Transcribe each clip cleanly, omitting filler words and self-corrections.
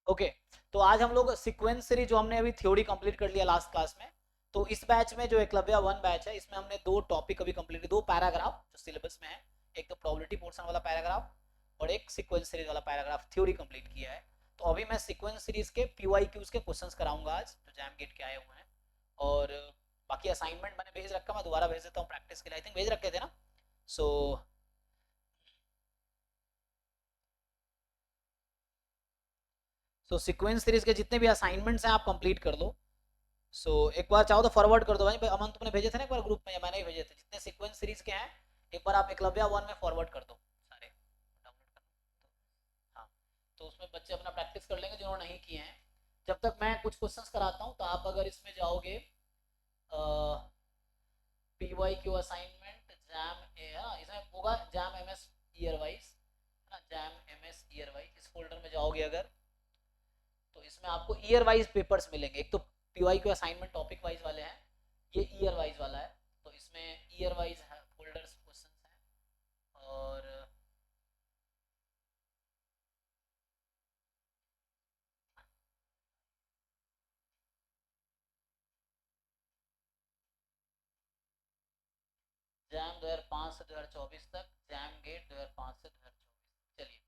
Okay, तो आज हम लोग सीक्वेंस सीरीज जो हमने अभी थ्योरी कंप्लीट कर लिया लास्ट क्लास में, तो इस बैच में जो एकलव्य वन बैच है इसमें हमने दो टॉपिक अभी कंप्लीट, दो पैराग्राफ जो सिलेबस में है, एक तो प्रोबेबिलिटी पोर्शन वाला पैराग्राफ और एक सीक्वेंस सीरीज वाला पैराग्राफ थ्योरी कंप्लीट किया है। तो अभी मैं सीक्वेंस सीरीज के पीवाईक्यूज के क्वेश्चंस कराऊंगा आज जो जैम गेट के आए हुए हैं। और बाकी असाइनमेंट मैंने भेज रखा, मैं दोबारा भेज देता हूँ प्रैक्टिस के लिए, आई थिंक भेज रखे थे ना। सो सो सीक्वेंस सीरीज के जितने भी असाइनमेंट्स हैं आप कंप्लीट कर लो। एक बार चाहो तो फॉरवर्ड कर दो भाई, अमन तुमने भेजे थे ना एक बार ग्रुप में, या मैंने ही भेजे थे, जितने सीक्वेंस सीरीज के हैं एक बार आप एकलव्य वन में फॉरवर्ड कर दो सारे, डाउनलोड कर दो। हाँ, तो उसमें बच्चे अपना प्रैक्टिस कर लेंगे जिन्होंने नहीं किए हैं। जब तक मैं कुछ क्वेश्चंस कराता हूँ तो आप अगर इसमें जाओगे P Y Q assignment JAM है ना, इसमें होगा JAM M S year wise है ना, JAM M S year wise, इस फोल्डर में जाओगे अगर तो इसमें आपको ईयर वाइज पेपर्स मिलेंगे। एक तो पीवाई के असाइनमेंट टॉपिक वाइज वाले हैं, ये ईयर वाइज वाला है, तो इसमें ईयर वाइज फोल्डर्स क्वेश्चंस हैं। और जैम 2005 से 2024 तक, जैम गेट 2005 से 2024। चलिए,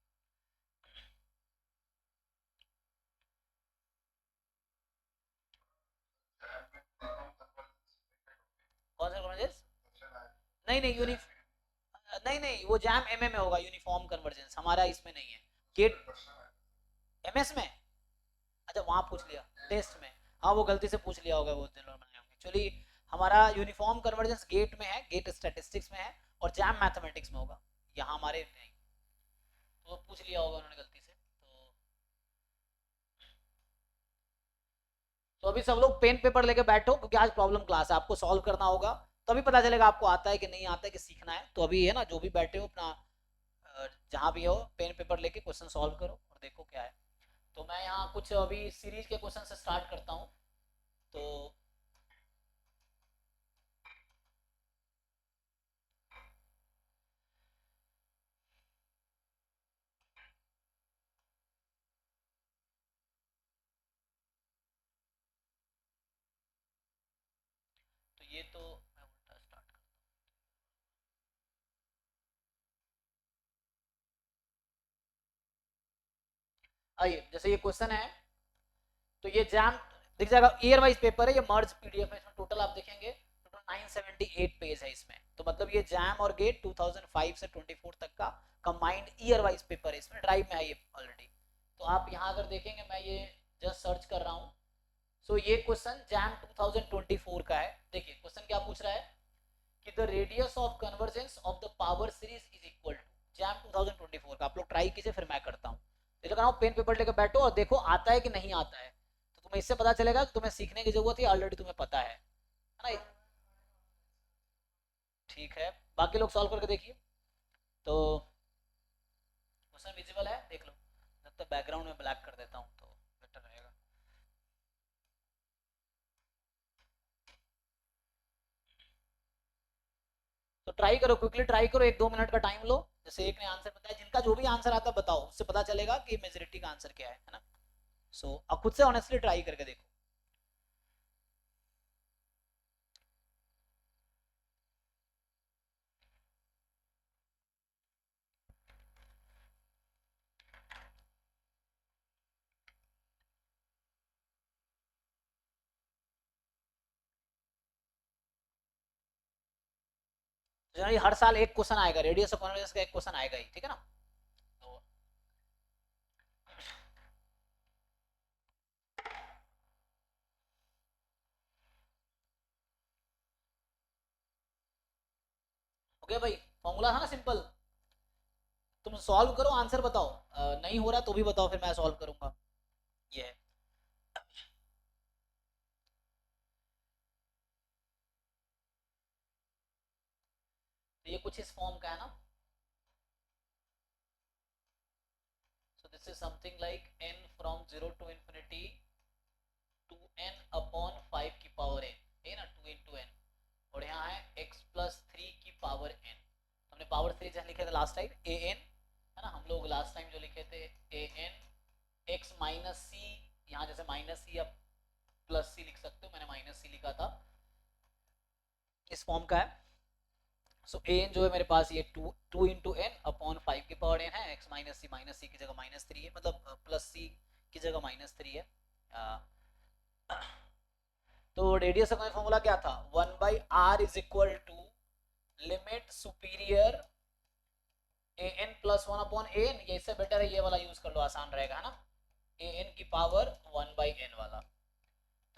कौन सा कॉलेजेस? नहीं नहीं नहीं नहीं, वो जैम एमए में होगा, यूनिफॉर्म कन्वर्जेंस हमारा इसमें नहीं है। गेट एमएस में, अच्छा वहाँ पूछ लिया टेस्ट में। हाँ वो गलती से पूछ लिया होगा वो दिन बनाए होंगे। चलिए, हमारा यूनिफॉर्म कन्वर्जेंस गेट में है, गेट स्टैटिस्टिक्स में है, और जैम मैथमेटिक्स में होगा, यहाँ हमारे नहीं। तो पूछ लिया होगा उन्होंने गलती से। तो अभी सब लोग पेन पेपर लेके बैठो क्योंकि आज प्रॉब्लम क्लास है, आपको सॉल्व करना होगा, तभी पता चलेगा आपको आता है कि नहीं आता है कि सीखना है। तो अभी है ना, जो भी बैठे हो अपना जहाँ भी हो पेन पेपर लेके क्वेश्चन सॉल्व करो और देखो क्या है। तो मैं यहाँ कुछ अभी सीरीज के क्वेश्चन से स्टार्ट करता हूँ। तो ये तो मैं उल्टा स्टार्ट करता हूँ। आइए, जैसे ये क्वेश्चन है, तो ये जैम दिख जाएगा, ईयर वाइज पेपर है, ये मर्ज पीडीएफ है, इसमें टोटल आप देखेंगे टोटल 978 पेज है इसमें। तो मतलब ये जैम और गेट 2005 से 24 तक का कंबाइंड ईयर वाइज पेपर है, इसमें ड्राइव में है ये ऑलरेडी। तो आप यहाँ अगर देखेंगे, मैं ये जस्ट सर्च कर रहा हूँ। ये क्वेश्चन जैम 2024 का है। देखिए क्वेश्चन क्या पूछ रहा है कि the radius of convergence of the power series is equal to, JAM 2024 का। आप लोग ट्राई कीजिए, फिर मैं करता हूँ। ये लगा पेन पेपर लेकर बैठो और देखो आता है कि नहीं आता है, तो तुम्हें इससे पता चलेगा कि तुम्हें सीखने की जरूरत है, ऑलरेडी तुम्हें पता है ना। ठीक है, बाकी लोग सॉल्व करके देखिए। तो क्वेश्चन विजिबल है, देख लो। जब तक बैकग्राउंड में ब्लैक कर देता हूँ तो बेटर रहेगा। तो ट्राई करो, क्विकली ट्राई करो, 1-2 मिनट का टाइम लो। जैसे एक ने आंसर बताया, जिनका जो भी आंसर आता बताओ, उससे पता चलेगा कि मेजोरिटी का आंसर क्या है ना। अब खुद से ऑनेस्टली ट्राई करके देखो। जनरली हर साल एक क्वेश्चन आएगा, रेडियस ऑफ कन्वर्जेंस का एक क्वेश्चन आएगा ही, ठीक है ना। तो हो गया भाई, फॉर्मूला था ना सिंपल। तुम सॉल्व करो, आंसर बताओ, नहीं हो रहा तो भी बताओ, फिर मैं सॉल्व करूंगा। ये है। तो ये कुछ इस फॉर्म का है ना। So this is something like n from 0 to infinity to n upon 5 की पावर n, है ना, 2 into n। और यहाँ है x प्लस 3 की पावर n। हमने पावर 3 जहाँ लिखे थे लास्ट टाइम a n, है ना, हम लोग लास्ट टाइम जो लिखे थे a n एक्स माइनस सी, यहाँ जैसे माइनस सी या प्लस सी लिख सकते हो, मैंने माइनस सी लिखा था, इस फॉर्म का है। सो एन जो है मेरे पास ये टू इंटू एन अपॉन 5 की पावर एन है, एक्स माइनस सी की जगह माइनस 3 है, मतलब प्लस सी की जगह माइनस 3 है। तो रेडियस का फॉर्मूला क्या था, 1/r is equal to limit superior A N plus 1 upon A N, ये इससे बेटर है ये वाला यूज कर लो, आसान रहेगा ना, ए एन की पावर 1/n वाला।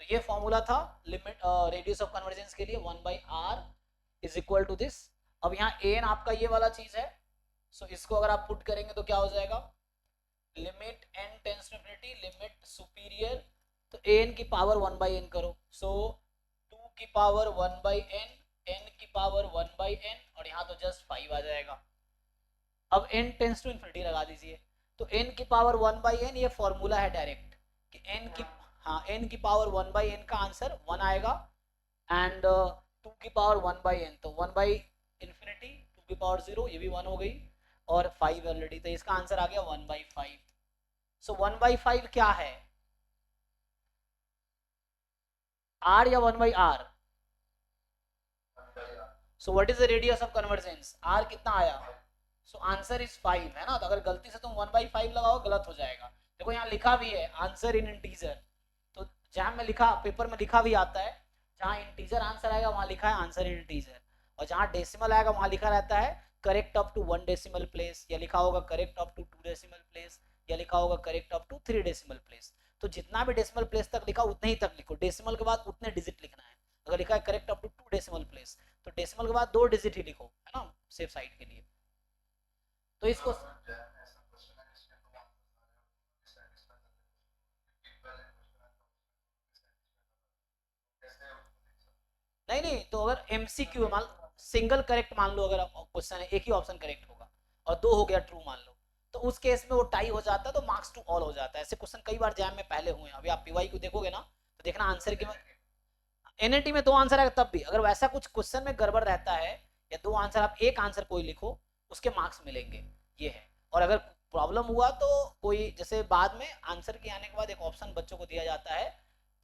तो ये फॉर्मूला था लिमिट रेडियस ऑफ कन्वर्जेंस के लिए, 1/r is equal to this. अब यहाँ ए एन आपका ये वाला चीज है, सो इसको अगर आप पुट करेंगे तो क्या हो जाएगा, limit n tends to infinity limit superior, तो ए एन की पावर 1/n करो, सो 2 की पावर 1/n, n की पावर 1/n, और यहाँ तो जस्ट 5 आ जाएगा। अब n टेंस टू इंफिनिटी लगा दीजिए, तो n की पावर 1/n, ये फॉर्मूला है डायरेक्ट कि n की, हाँ n की पावर 1/n का आंसर 1 आएगा, एंड 2 की पावर 1/n, तो 1/इंफिनिटी 2 की पावर 0, ये भी 1 हो गई, और 5 ऑलरेडी, तो इसका आंसर आ गया 1/5। सो 1/5 क्या है, r या 1/r? So what is the radius of convergence, r कितना आया, सो आंसर इज 5 है ना। तो अगर गलती से तुम 1/5 लगाओ गलत हो जाएगा। देखो यहाँ लिखा भी है आंसर इन इंटीजर, तो जहाँ में लिखा, पेपर में लिखा भी आता है, जहाँ इंटीजर आंसर आएगा वहाँ लिखा है आंसर इन इंटीजर, और जहाँ डेसिमल आएगा वहाँ लिखा रहता है correct up to 1 decimal place, या लिखा होगा correct up to 2 decimal place, या लिखा होगा correct up to 3 decimal place. तो जितना भी डेसिमल प्लेस तक लिखा उतने ही तक लिखो, डेसिमल के बाद उतने डिजिट लिखना है। अगर लिखा है correct up to 2 decimal place, तो डेसिमल के बाद 2 डिजिट ही लिखो, है ना, सेफ साइड के लिए। तो इसको नहीं नहीं, तो अगर एमसीक्यू मान सिंगल करेक्ट मान लो, अगर क्वेश्चन है एक ही ऑप्शन करेक्ट होगा और 2 हो गया ट्रू मान लो, तो उस केस में वो टाई हो जाता है, तो मार्क्स टू ऑल हो जाता है। ऐसे क्वेश्चन कई बार जैम में पहले हुए हैं, अभी आप पीवाई को देखोगे ना तो देखना आंसर के एनएटी में 2 आंसर आएगा तब भी, अगर वैसा कुछ क्वेश्चन में गड़बड़ रहता है या 2 आंसर आप एक आंसर कोई लिखो उसके मार्क्स मिलेंगे, ये है। और अगर प्रॉब्लम हुआ तो कोई, जैसे बाद में आंसर के आने के बाद एक ऑप्शन बच्चों को दिया जाता है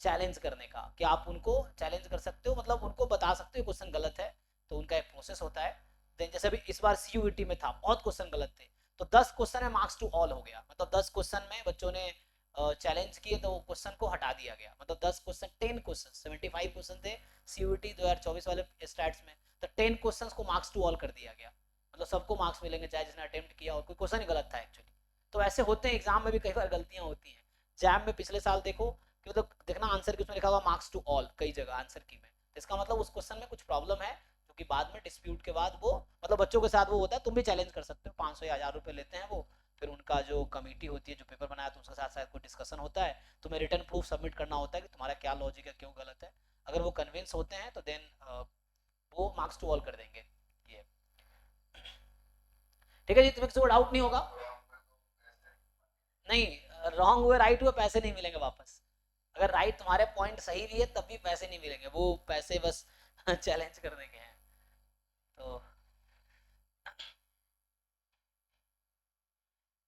चैलेंज करने का, कि आप उनको चैलेंज कर सकते हो, मतलब उनको बता सकते हो क्वेश्चन गलत है, तो उनका एक प्रोसेस होता है। देन जैसे अभी इस बार सीयूईटी में था बहुत क्वेश्चन गलत थे, तो 10 क्वेश्चन में मार्क्स टू ऑल हो गया, मतलब 10 क्वेश्चन में बच्चों ने चैलेंज किए तो क्वेश्चन को हटा दिया गया, मतलब 10 क्वेश्चन 10 क्वेश्चन 75 क्वेश्चन थे सीयूईटी 2024 वाले स्टैट्स में, तो 10 क्वेश्चंस को मार्क्स टू ऑल कर दिया गया, मतलब सबको मार्क्स मिलेंगे चाहे जिसने अटेम्प्ट किया और कोई क्वेश्चन ही गलत था एक्चुअली। तो ऐसे होते हैं एग्जाम में भी, कई बार गलतियां होती हैं। जैम में पिछले साल देखो कि मतलब देखना आंसर की उसमें लिखा हुआ मार्क्स टू ऑल कई जगह आंसर की में, तो इसका मतलब उस क्वेश्चन में कुछ प्रॉब्लम है, जो कि बाद में डिस्प्यूट के बाद वो, मतलब बच्चों के साथ वो होता है, तुम भी चैलेंज कर सकते हो, 500 या 1000 रुपए लेते हैं वो, फिर उनका जो कमेटी होती है जो पेपर बनाया तो उसके साथ साथ कोई डिस्कशन होता है, तुम्हें रिटर्न प्रूफ सबमिट करना होता है कि तुम्हारा क्या लॉजिक है, क्यों गलत है। अगर वो कन्विंस होते हैं तो देन वो मार्क्स टू ऑल कर देंगे, ये ठीक है जी, तुम्हें किसी को डाउट नहीं होगा। नहीं, रॉन्ग हुए राइट हुए पैसे नहीं मिलेंगे वापस, अगर राइट तुम्हारे पॉइंट सही भी है तब भी पैसे नहीं मिलेंगे, वो पैसे बस चैलेंज करने के हैं। तो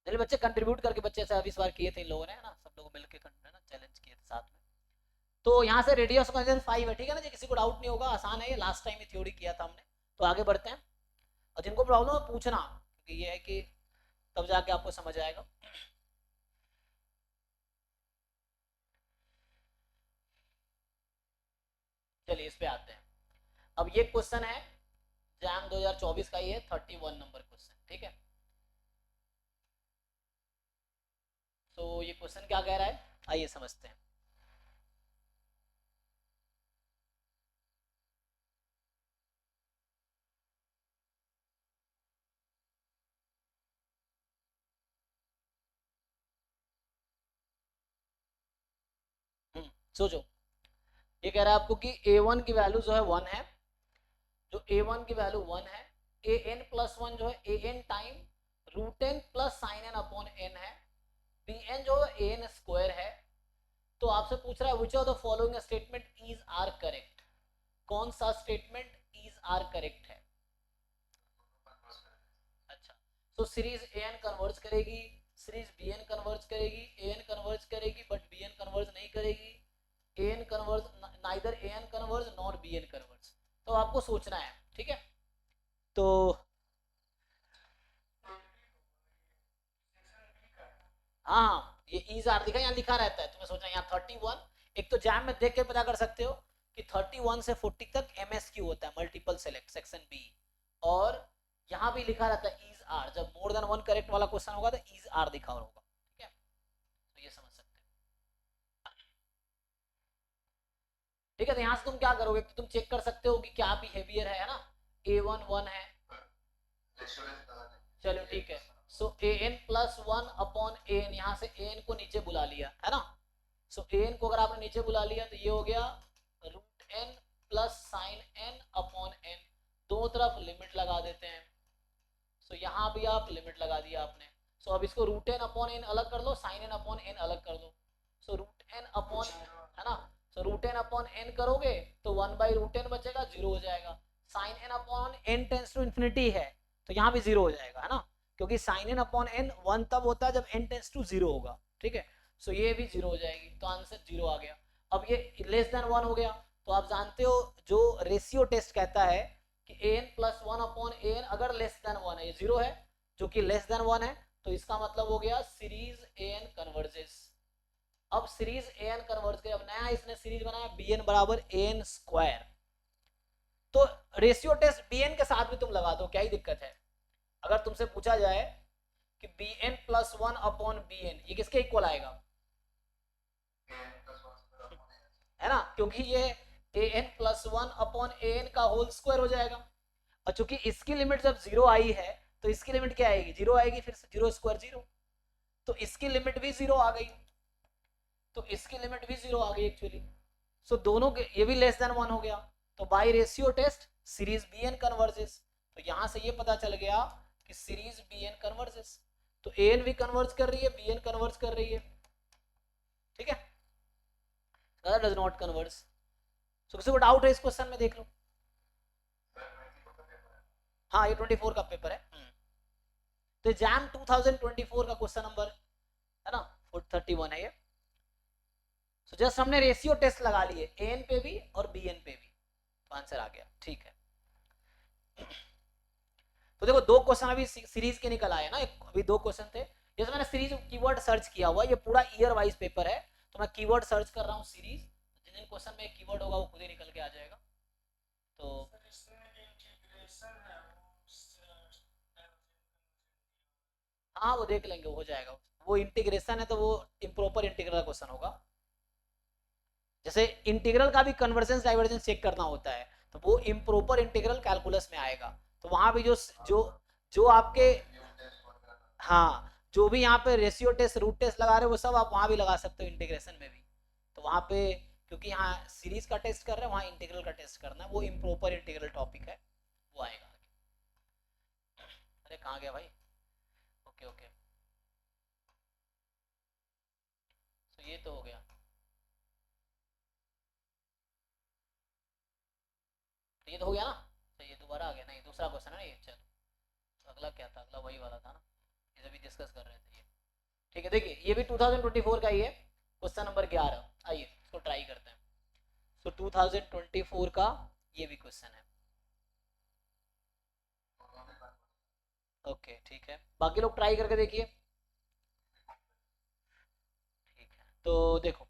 चलिए बच्चे कंट्रीब्यूट करके, बच्चे ऐसा इस बार किए थे इन लोगों ने, है ना, सब लोग मिलकर ना चैलेंज किए थे साथ में। तो यहाँ से रेडियस ऑफ कन्वर्जेंस 5 है, ठीक है ना जी, किसी को डाउट नहीं होगा, आसान है ये, लास्ट टाइम ये थ्योरी किया था हमने। तो आगे बढ़ते हैं, और जिनको प्रॉब्लम है पूछना, क्योंकि ये है कि तब जाके आपको समझ आएगा। चलिए इस पे आते हैं। अब ये क्वेश्चन है जैम 2024 का, ये 31 नंबर क्वेश्चन, ठीक है। तो ये क्वेश्चन क्या कह रहा है, आइए समझते हैं। सोचो, ये कह रहा है आपको कि a1 की वैल्यू जो है 1 है, जो a1 की वैल्यू 1 है, an प्लस 1 जो है an time root N plus sine N upon N है, bn जो है an स्क्वायर है। तो आपसे पूछ रहा है which of the following statement is are correct, कौन सा स्टेटमेंट इज आर करेक्ट है। अच्छा, तो सीरीज an कन्वर्ज करेगी सीरीज बी एन कन्वर्ज करेगी, ए एन कन्वर्ज करेगी, बट बी एन कन्वर्ज नहीं करेगी, a n converge, neither a n converge nor b n converge. तो आपको सोचना है, ठीक है। तो हाँ, ये ईज आर दिखा, यहाँ लिखा रहता है, तुम्हें सोचना यहाँ 31, एक तो जैम में देख के पता कर सकते हो कि 31 से 40 तक MSQ होता है, मल्टीपल सेलेक्ट सेक्शन बी, और यहाँ भी लिखा रहता है ईज आर, जब मोर देन वन करेक्ट वाला क्वेश्चन होगा तो ईज आर दिखा होगा, ठीक है। तो ये समझ सकते हो, ठीक है। तो यहाँ से तुम क्या करोगे कि तुम चेक कर सकते हो कि क्या बिहेवियर है ना, A1 1 है, चलो ठीक है। सो an plus one upon an, यहाँ से an को नीचे बुला लिया है ना, सो an को अगर आपने नीचे बुला लिया तो ये हो गया root n plus sine n upon n, दोनों तरफ लिमिट लगा देते हैं। सो यहाँ भी आप लिमिट लगा दिया आपने। सो अब इसको रूट n अपॉन n अलग कर लो, साइन n अपॉन n अलग कर दो, सो रूट n अपॉन, है ना, so root n upon n करोगे तो 1 बाई रूट n बचेगा, जीरो हो जाएगा। Sine n upon n tends to infinity है तो यहाँ भी जीरो हो जाएगा, है ना, क्योंकि साइन n अपॉन n 1 तब होता है जब n टेंस टू जीरो होगा, ठीक है। सो ये भी जीरो हो जाएगी, तो आंसर जीरो आ गया। अब ये लेस देन 1 हो गया, तो आप जानते हो जो रेशियो टेस्ट कहता है कि an plus one upon an अगर लेस देन 1 है, ये जीरो है, जो कि लेस देन 1 है, तो इसका मतलब हो गया सीरीज an कन्वर्जेस। अब सीरीज an कन्वर्ज के, अब नया इसने सीरीज बनाया bn बराबर an स्क्वायर, तो रेशियो टेस्ट bn के साथ भी तुम लगा दो, क्या ही दिक्कत है। अगर तुमसे पूछा जाए कि bn plus one upon bn, ये किसके इक्वल आएगा, है ना, क्योंकि ये an plus one upon an का होल स्क्वायर हो जाएगा, और चूंकि इसकी लिमिट जब जीरो आई है तो इसकी लिमिट क्या आएगी, जीरो आएगी, फिर से जीरो स्क्वायर जीरो, तो इसकी लिमिट भी जीरो आ गई, तो इसकी लिमिट भी जीरो आ गई एक्चुअली। सो दोनों के, ये भी लेस देन 1 हो गया, तो by ratio test series bn converges, तो यहां से ये पता चल गया कि सीरीज bn कन्वर्जेस, तो an भी कन्वर्ज कर रही है, bn कन्वर्ज कर रही है, ठीक है, डज नॉट कन्वर्ज। सो किसी को डाउट है इस क्वेश्चन में, देख लो। हाँ, ये 24 का पेपर है, तो जैम 2024 का क्वेश्चन नंबर, है ना, 31 है ये। सो जस्ट हमने रेशियो टेस्ट लगा लिए an पे भी और bn पे भी, तो आंसर आ गया, ठीक है। तो देखो दो क्वेश्चन अभी सीरीज के निकल आए ना, अभी दो क्वेश्चन थे, जैसे मैंने सीरीज कीवर्ड सर्च किया हुआ, ये पूरा ईयर वाइज पेपर है, तो मैं कीवर्ड सर्च कर रहा हूँ सीरीज, जिन जिन क्वेश्चन में कीवर्ड होगा वो खुद ही निकल के आ जाएगा। तो हाँ, वो देख लेंगे, हो जाएगा, वो इंटीग्रेशन है तो वो इम्प्रॉपर इंटीग्रल क्वेश्चन होगा। जैसे इंटीग्रल का भी कन्वर्जेंस डाइवर्जेंस चेक करना होता है, तो वो इम्प्रॉपर इंटीग्रल कैलकुलस में आएगा, तो वहां भी जो जो जो आपके, हाँ, जो भी यहाँ पे रेशियो टेस्ट रूट टेस्ट लगा रहे हो वो सब आप वहां भी लगा सकते हो इंटीग्रेशन में भी, तो वहां पे क्योंकि यहाँ सीरीज का टेस्ट कर रहे हैं, वहाँ इंटीग्रल का टेस्ट करना है, वो इम्प्रॉपर इंटीग्रल टॉपिक है, वो आएगा। अरे कहाँ गया भाई, ओके ओके, तो ये तो हो गया, तो ये तो हो गया ना, तो ये दोबारा आ गया, नहीं दूसरा क्वेश्चन है ना ये, चलो तो अगला क्या था, अगला वही वाला था ना, ये भी डिस्कस कर रहे थे ये, ठीक है। देखिए ये भी 2024 का ही है, क्वेश्चन नंबर 11, आइए इसको ट्राई करते हैं। तो 2024 का ये भी क्वेश्चन है, ओके ठीक है, बाकी लोग ट्राई करके देखिए, ठीक है। तो देखो,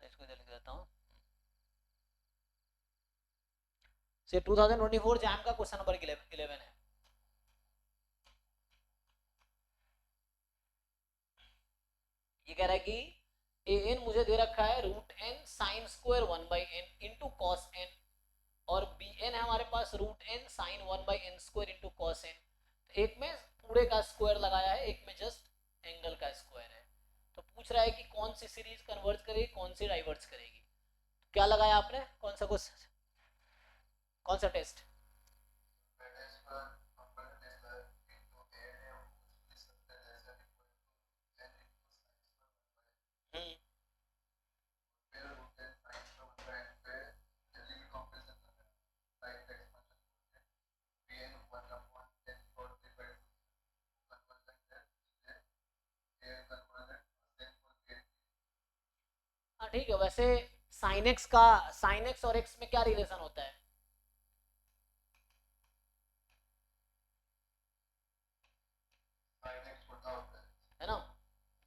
तो इसको इधर लिख देता हूँ, से 2024 जैम का क्वेश्चन नंबर 11 है। ये कह रहा है कि ए एन मुझे दे रखा है root n sine square 1 by n into cos n, और बी एन है हमारे पास root n sine 1 by n square into cos n, एक में पूरे का स्क्वायर लगाया है, एक में जस्ट एंगल का स्क्वायर है, तो पूछ रहा है कि कौन सी सीरीज कन्वर्ज करेगी, कौन सी डाइवर्ज करेगी, क्या लगाया आपने, कौन सा क्वेश्चन, कौन सा टेस्ट, हम्म, जैसे साइन एक्स का, साइन एक्स और एक्स में क्या रिलेशन होता है? है ना,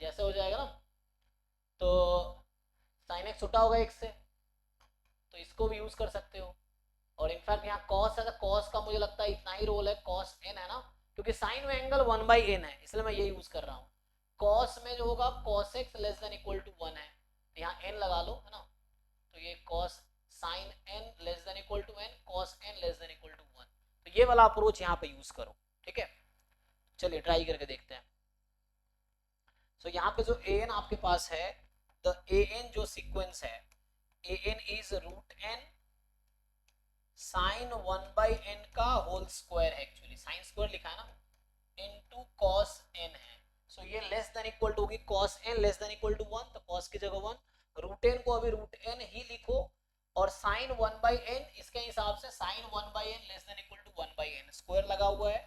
जैसे हो जाएगा ना, तो साइन एक्स छोटा होगा एक्स से, तो इसको भी यूज कर सकते हो। और इनफैक्ट यहाँ कॉस है, कॉस का मुझे लगता है इतना ही रोल है, कॉस एन है ना, क्योंकि साइन में एंगल 1/n है, इसलिए मैं ये यूज कर रहा हूँ। कॉस में जो होगा cos x less than equal to 1 है, यहाँ n लगा लो, है ना, तो ये cos sine n less than equal to n, cos n less than equal to 1, तो ये वाला अप्रोच यहाँ पे यूज करो, ठीक है। चलिए ट्राई करके देखते हैं। सो यहाँ पे जो an आपके पास है, द an जो सीक्वेंस है, an is root n sine 1/n का होल स्क्वायर है, एक्चुअली साइन स्क्वायर लिखा है ना, इनटू कॉस n है। सो ये लेस देन इक्वल टू होगी cos n less than equal to 1, तो कॉस की जगह 1, रूट n को अभी रूट n ही लिखो, और साइन 1/n इसके हिसाब से sine 1/n less than equal to 1/n, square लगा हुआ है,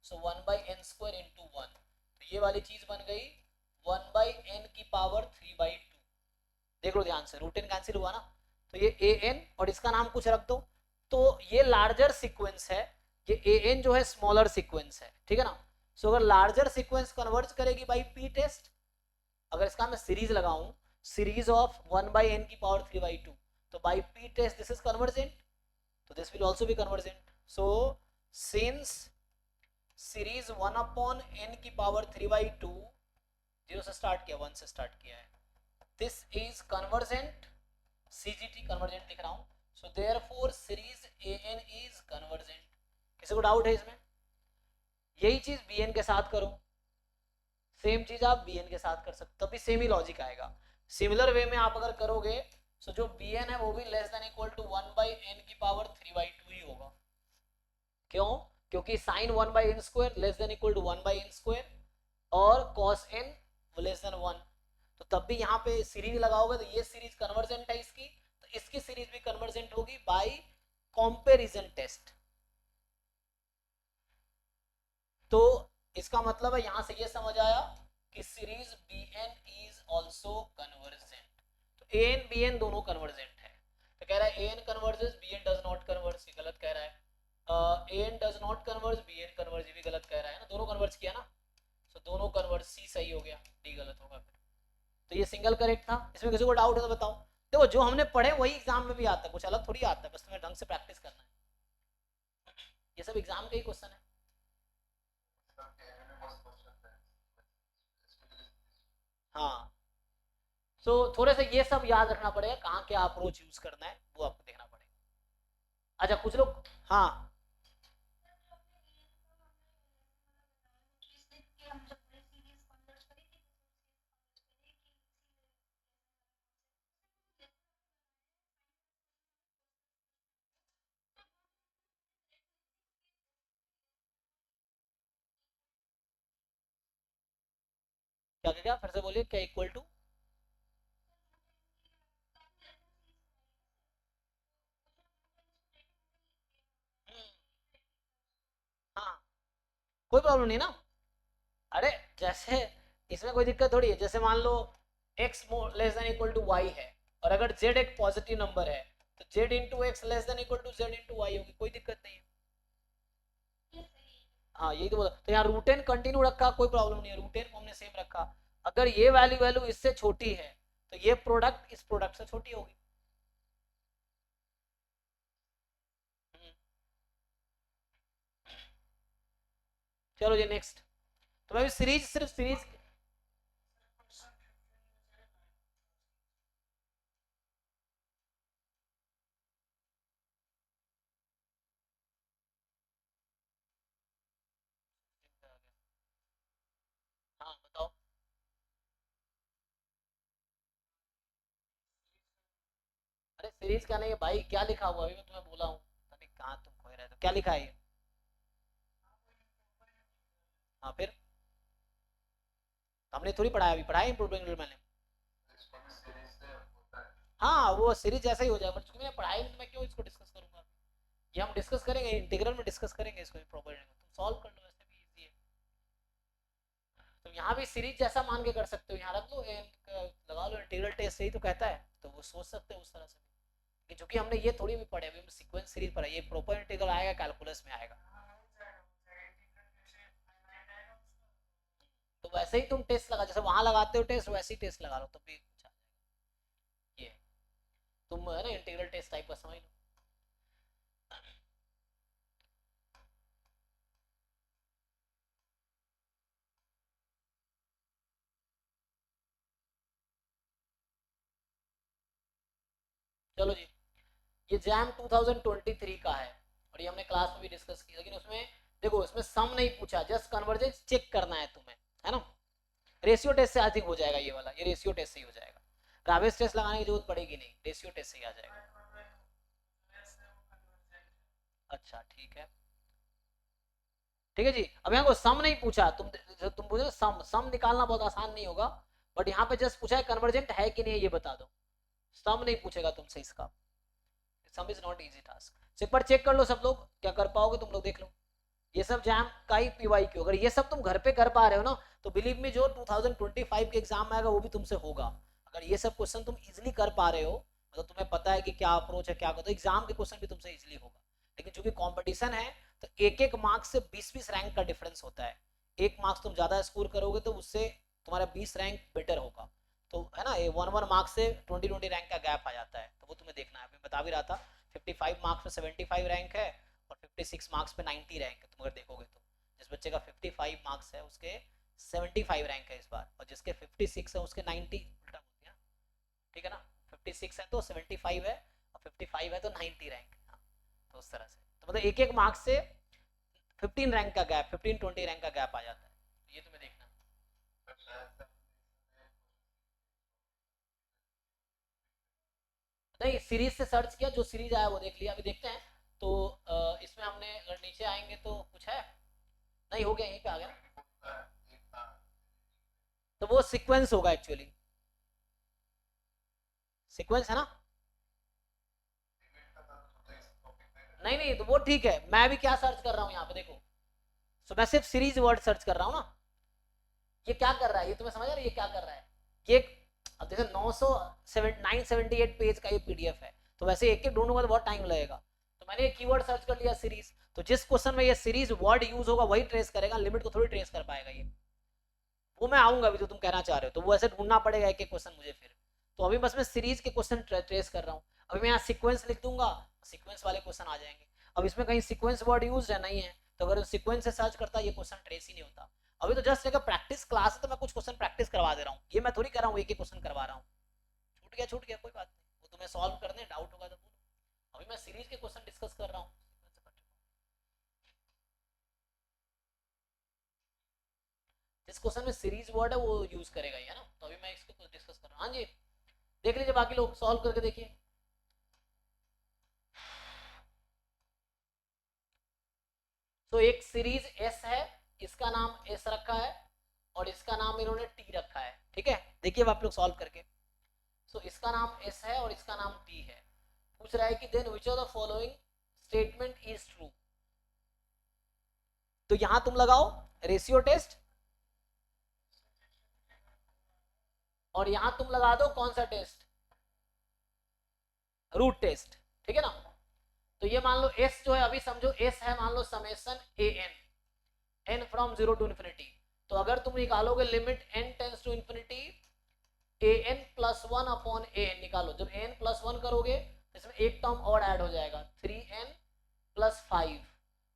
सो 1/n स्क्वायर इनटू 1, तो ये वाली चीज बन गई 1/n की पावर 3/2। देख लो ध्यान से, रूट n कैंसिल हुआ ना, तो ये an और इसका नाम कुछ रख दो, तो ये लार्जर सीक्वेंस है, ये an जो है स्मॉलर सीक्वेंस है, ठीक है ना। सो अगर लार्जर सीक्वेंस कन्वर्ज करेगी बाई पी टेस्ट, अगर इसका मैं सीरीज लगाऊं, सीरीज ऑफ 1/n की पावर 3/2, तो by p test this is convergent, तो this will also be convergent. So since series 1/n की पावर 3/2, 0 से स्टार्ट किया, 1 से स्टार्ट किया है, this is convergent, CGT convergent लिख रहा हूँ, so therefore series AN is convergent। किसी को डाउट है इसमें? यही चीज BN के साथ करो, सेम चीज आप BN के साथ कर सकते हो, तभी सेम ही लॉजिक आएगा। सिमिलर वे में आप अगर करोगे, so जो BN है वो भी less than equal to 1/n की पावर 3/2 ही होगा। क्यों? क्योंकि sine 1/n square less than equal to 1/n square, और cos n लेस देन 1, तो तब भी यहाँ पे सीरीज लगाओगे तो ये सीरीज कन्वर्जेंट है इसकी, तो इसकी सीरीज भी कन्वर्जेंट होगी बाय कंपैरिजन टेस्ट। तो इसका मतलब है यहाँ से ये समझ आया कि series Bn is also convergent, तो An Bn दोनों कन्वर्जेंट है, तो कह रहा है An converges Bn does not converge, ये गलत कह रहा है। An does not converge Bn converge, ये भी गलत कह रहा है ना, दोनों कन्वर्ज किया ना, तो दोनों कन्वर्ज, सी सही हो गया, डी गलत होगा फिर। तो ये सिंगल करेक्ट था, इसमें किसी को डाउट है तो बताओ। देखो जो हमने पढ़े वही एग्जाम में भी आता है, कुछ अलग थोड़ी आता है, बस तुम्हें ढंग से प्रैक्टिस करना है, ये सब एग्जाम के ही क्वेश्चन है। हाँ, सो थोड़े से ये सब याद रखना पड़ेगा, कहाँ क्या अप्रोच यूज करना है वो आपको देखना पड़ेगा। अच्छा कुछ लोग, हाँ क्या क्या क्या फिर से बोलिए, क्या इक्वल टू? हाँ, कोई प्रॉब्लम नहीं ना, अरे जैसे इसमें कोई दिक्कत थोड़ी है, जैसे मान लो x less than equal to y है, और अगर z एक पॉजिटिव नंबर है, तो z into x less than equal to z into y होगी, कोई दिक्कत नहीं है। हाँ यही तो बोला, तो यहाँ रूट एन कंटिन्यू रखा, कोई प्रॉब्लम नहीं है, रूट एन को हमने सेम रखा, अगर ये वैल्यू वैल्यू इससे छोटी है तो ये प्रोडक्ट इस प्रोडक्ट से छोटी होगी। चलो जी नेक्स्ट, तो मैं भी सीरीज, सिर्फ सीरीज, हाँ बताओ। अरे सीरीज क्या नहीं है भाई, क्या लिखा हुआ अभी मैं तुम्हें बोला हूँ, अरे कहाँ तुम खोए रहे, तो क्या लिखा है ये? हाँ फिर हमने थोड़ी पढ़ाया, अभी पढ़ाया इंप्रूवमेंट मैंने। हाँ वो सीरीज जैसा ही हो जाएगा, बट चूंकि मैंने पढ़ाई नहीं तो मैं क्यों इसको डिस्कस करूंगा, ये हम डिस्कस करेंगे इंटीग्रल में, डिस्कस करेंगे इसको प्रॉपर, तुम सॉल्व कर लो, वैसे भी इजी है। तो यहाँ भी सीरीज जैसा मान के कर सकते हो, यहाँ रख लो लगा लो इंटीग्रल टेस्ट, यही तो कहता है। तो वो सोच सकते हैं उस तरह से कि चूंकि हमने ये थोड़ी भी पढ़े, अभी हम सीक्वेंस सीरीज पर है, ये प्रॉपर इंटीग्रल आएगा कैलकुलस में आएगा। तो वैसे ही तुम टेस्ट लगा, जैसे वहां लगाते हो टेस्ट, वैसे ही टेस्ट लगा लो तो भी अच्छा ये तुम है ना इंटीग्रल टेस्ट टाइप का समझ लो। चलो जी, ये जैम 2023 का है और ये हमने क्लास में भी डिस्कस किया, लेकिन उसमें देखो इसमें सम नहीं पूछा, जस्ट कन्वर्जेंस चेक करना है तुम्हें, है ना। रेशियो टेस्ट से आई थिंक हो जाएगा ये वाला, ये रेशियो टेस्ट से ही हो जाएगा, रावेस टेस्ट लगाने की जरूरत पड़ेगी नहीं, रेशियो टेस्ट से ही आ जाएगा। अच्छा ठीक है, ठीक है जी। अब यहाँ को सम नहीं पूछा, तुम पूछो सम, सम निकालना बहुत आसान नहीं होगा, बट यहाँ पे जस्ट पूछा है कन्वर्जेंट है कि नहीं ये बता दो, सम नहीं पूछेगा तुमसे इसका, सम इज नॉट इजी टास्क। एक बार चेक कर लो सब लोग, क्या कर पाओगे तुम लोग, देख लो। ये सब जैम का ही पीवाई क्यों, अगर ये सब तुम घर पे कर पा रहे हो ना, तो बिलीव मी जो 2025 के एग्जाम में आएगा वो भी तुमसे होगा। अगर ये सब क्वेश्चन तुम इजिली कर पा रहे हो, मतलब तुम्हें पता है कि क्या अप्रोच है क्या, तो एग्जाम के क्वेश्चन भी तुमसे इजिली होगा। लेकिन चूंकि कॉम्पिटिशन है, तो एक एक मार्क्स से 20-20 रैंक का डिफरेंस होता है। एक मार्क्स तुम ज्यादा स्कोर करोगे तो उससे तुम्हारा 20 रैंक बेटर होगा, तो है ना, ये 1-1 मार्क्स से 20-20 रैंक का गैप आ जाता है, तो वो तुम्हें देखना है। मैं बता भी रहा था 55 मार्क्स में 75 रैंक है और 56 मार्क्स पे 90 रैंक है। तुम अगर देखोगे तो जिस बच्चे का 55 मार्क्स है उसके 75 रैंक है इस बार, और जिसके 56 है उसके 90, उल्टा बोल दिया, ठीक है ना, 56 है तो 75 है और 55 है तो 90 रैंक। हाँ, तो उस तरह से, तो मतलब एक एक मार्क्स से 15 रैंक का गैप, 15-20 रैंक का गैप आ जाता है, ये तुम्हें देखना। नहीं, सीरीज से सर्च किया, जो सीरीज आया वो देख लिया, अभी देखते हैं। तो इसमें हमने अगर नीचे आएंगे तो कुछ है नहीं, हो गया यहीं पे आ गया, तो वो सीक्वेंस होगा एक्चुअली, सीक्वेंस है ना। नहीं नहीं, तो वो ठीक है, मैं भी क्या सर्च कर रहा हूँ यहाँ पे देखो, तो मैं सिर्फ सीरीज वर्ड सर्च कर रहा हूँ ना। ये क्या कर रहा है, ये तुम्हें समझ आ रहा है ये क्या कर रहा है, ये अब देखो 978 पेज का ये पीडीएफ है, तो वैसे एक एक ढूंढूंगा तो बहुत टाइम लगेगा, तो मैंने ये कीवर्ड सर्च कर लिया सीरीज, तो जिस क्वेश्चन में ये सीरीज वर्ड यूज होगा वही ट्रेस करेगा, लिमिट को थोड़ी ट्रेस कर पाएगा ये। वो मैं आऊंगा अभी जो तुम कहना चाह रहे हो, तो वो ऐसे ढूंढना पड़ेगा एक एक क्वेश्चन मुझे फिर। तो अभी बस मैं सीरीज के क्वेश्चन ट्रेस कर रहा हूँ, अभी मैं यहाँ सीक्वेंस लिख दूंगा, सीक्वेंस वाले क्वेश्चन आ जाएंगे। अब इसमें कहीं सीक्वेंस वर्ड यूज है नहीं है, तो अगर सीक्वेंस से सर्च करता ये क्वेश्चन ट्रेस ही नहीं होता। अभी तो जस्ट एक प्रैक्टिस क्लास है, तो मैं कुछ क्वेश्चन प्रैक्टिस करवा दे रहा हूँ, ये मैं थोड़ी कर रहा हूँ एक एक क्वेश्चन करवा रहा हूँ। छूट गया कोई बात नहीं, वो तुम्हें सॉल्व करने डाउट होगा तो बोलो। अभी मैं सीरीज के क्वेश्चन डिस्कस कर रहा हूँ, जिस क्वेश्चन में सीरीज वर्ड है वो यूज करेगा ही, है ना। तो अभी मैं इसको डिस्कस कर रहा हूँ, हाँ जी देख लीजिए, बाकी लोग सॉल्व करके देखिए। तो एक सीरीज एस है, इसका नाम एस रखा है और इसका नाम इन्होंने टी रखा है, ठीक है, देखिए आप लोग सॉल्व करके। सो इसका नाम एस है और इसका नाम टी है, पूछ रहा है कि then which of the following statement is true. तो यहां तुम लगाओ रेशियो टेस्ट और यहां तुम लगा दो कौन सा टेस्ट, रूट टेस्ट, ठीक है ना। तो ये मान लो एस जो है, अभी समझो एस है मान लो summation a N, n from 0 to infinity, तो अगर तुम निकालोगे limit n tends to infinity a N plus 1 upon A n निकालो, जब एन प्लस 1 करोगे इसमें एक टर्म और ऐड हो जाएगा 3n प्लस 5,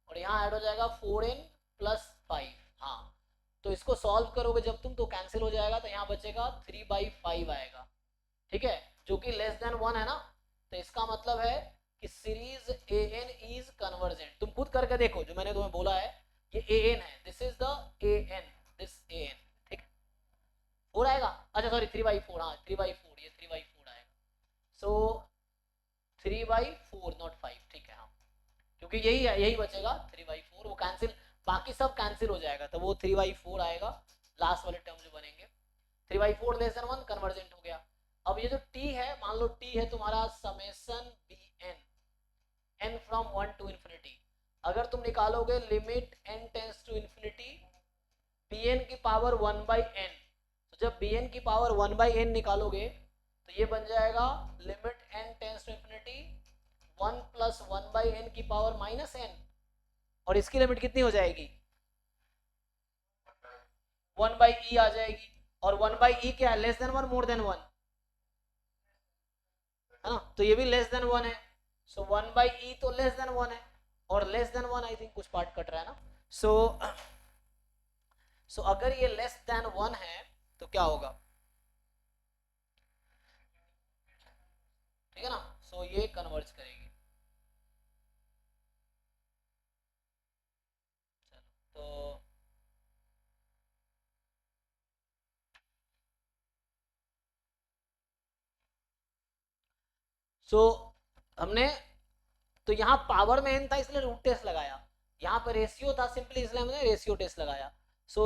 और यहाँ ऐड हो जाएगा 4n प्लस 5। हाँ, तो इसको सॉल्व करोगे जब तुम तो कैंसिल हो जाएगा, तो यहाँ बचेगा 3/5 आएगा, ठीक है, जो कि लेस देन 1 है ना। तो इसका मतलब है कि series A N is convergent. तुम खुद करके देखो, जो मैंने तुम्हें बोला है ये ए एन है, this is the A N, this A N, ठीक है, 4 आएगा, अच्छा सॉरी 3/4, हाँ 3/4, ये 3/4 आएगा, सो 3/4 नॉट 5, ठीक है, हाँ, क्योंकि यही है, यही बचेगा 3/4, वो कैंसिल, बाकी सब कैंसिल हो जाएगा, तो वो 3/4 आएगा, लास्ट वाले टर्म जो बनेंगे। 3/4 लेस देन 1 कन्वर्जेंट हो गया। अब ये जो t है, मान लो t है तुम्हारा summation bn, n from 1 to infinity, अगर तुम निकालोगे limit n tends to infinity bn की पावर 1/n, तो जब bn की पावर 1/n निकालोगे तो ये बन जाएगा limit n tends to infinity 1 plus 1/n की पावर माइनस n, और इसकी लिमिट कितनी हो जाएगी 1/e आ जाएगी, और 1/e क्या है, लेस देन 1 मोर देन 1 है ना, तो ये भी लेस देन 1 है, सो 1/e तो लेस देन 1 है, और लेस देन 1 आई थिंक कुछ पार्ट कट रहा है ना, सो अगर ये लेस देन 1 है तो क्या होगा, ठीक है ना, सो ये कन्वर्ज करेगी। तो हमने तो यहाँ पावर में n था इसलिए रूट टेस्ट लगाया, यहाँ पर रेशियो था सिंपली इसलिए हमने रेशियो टेस्ट लगाया।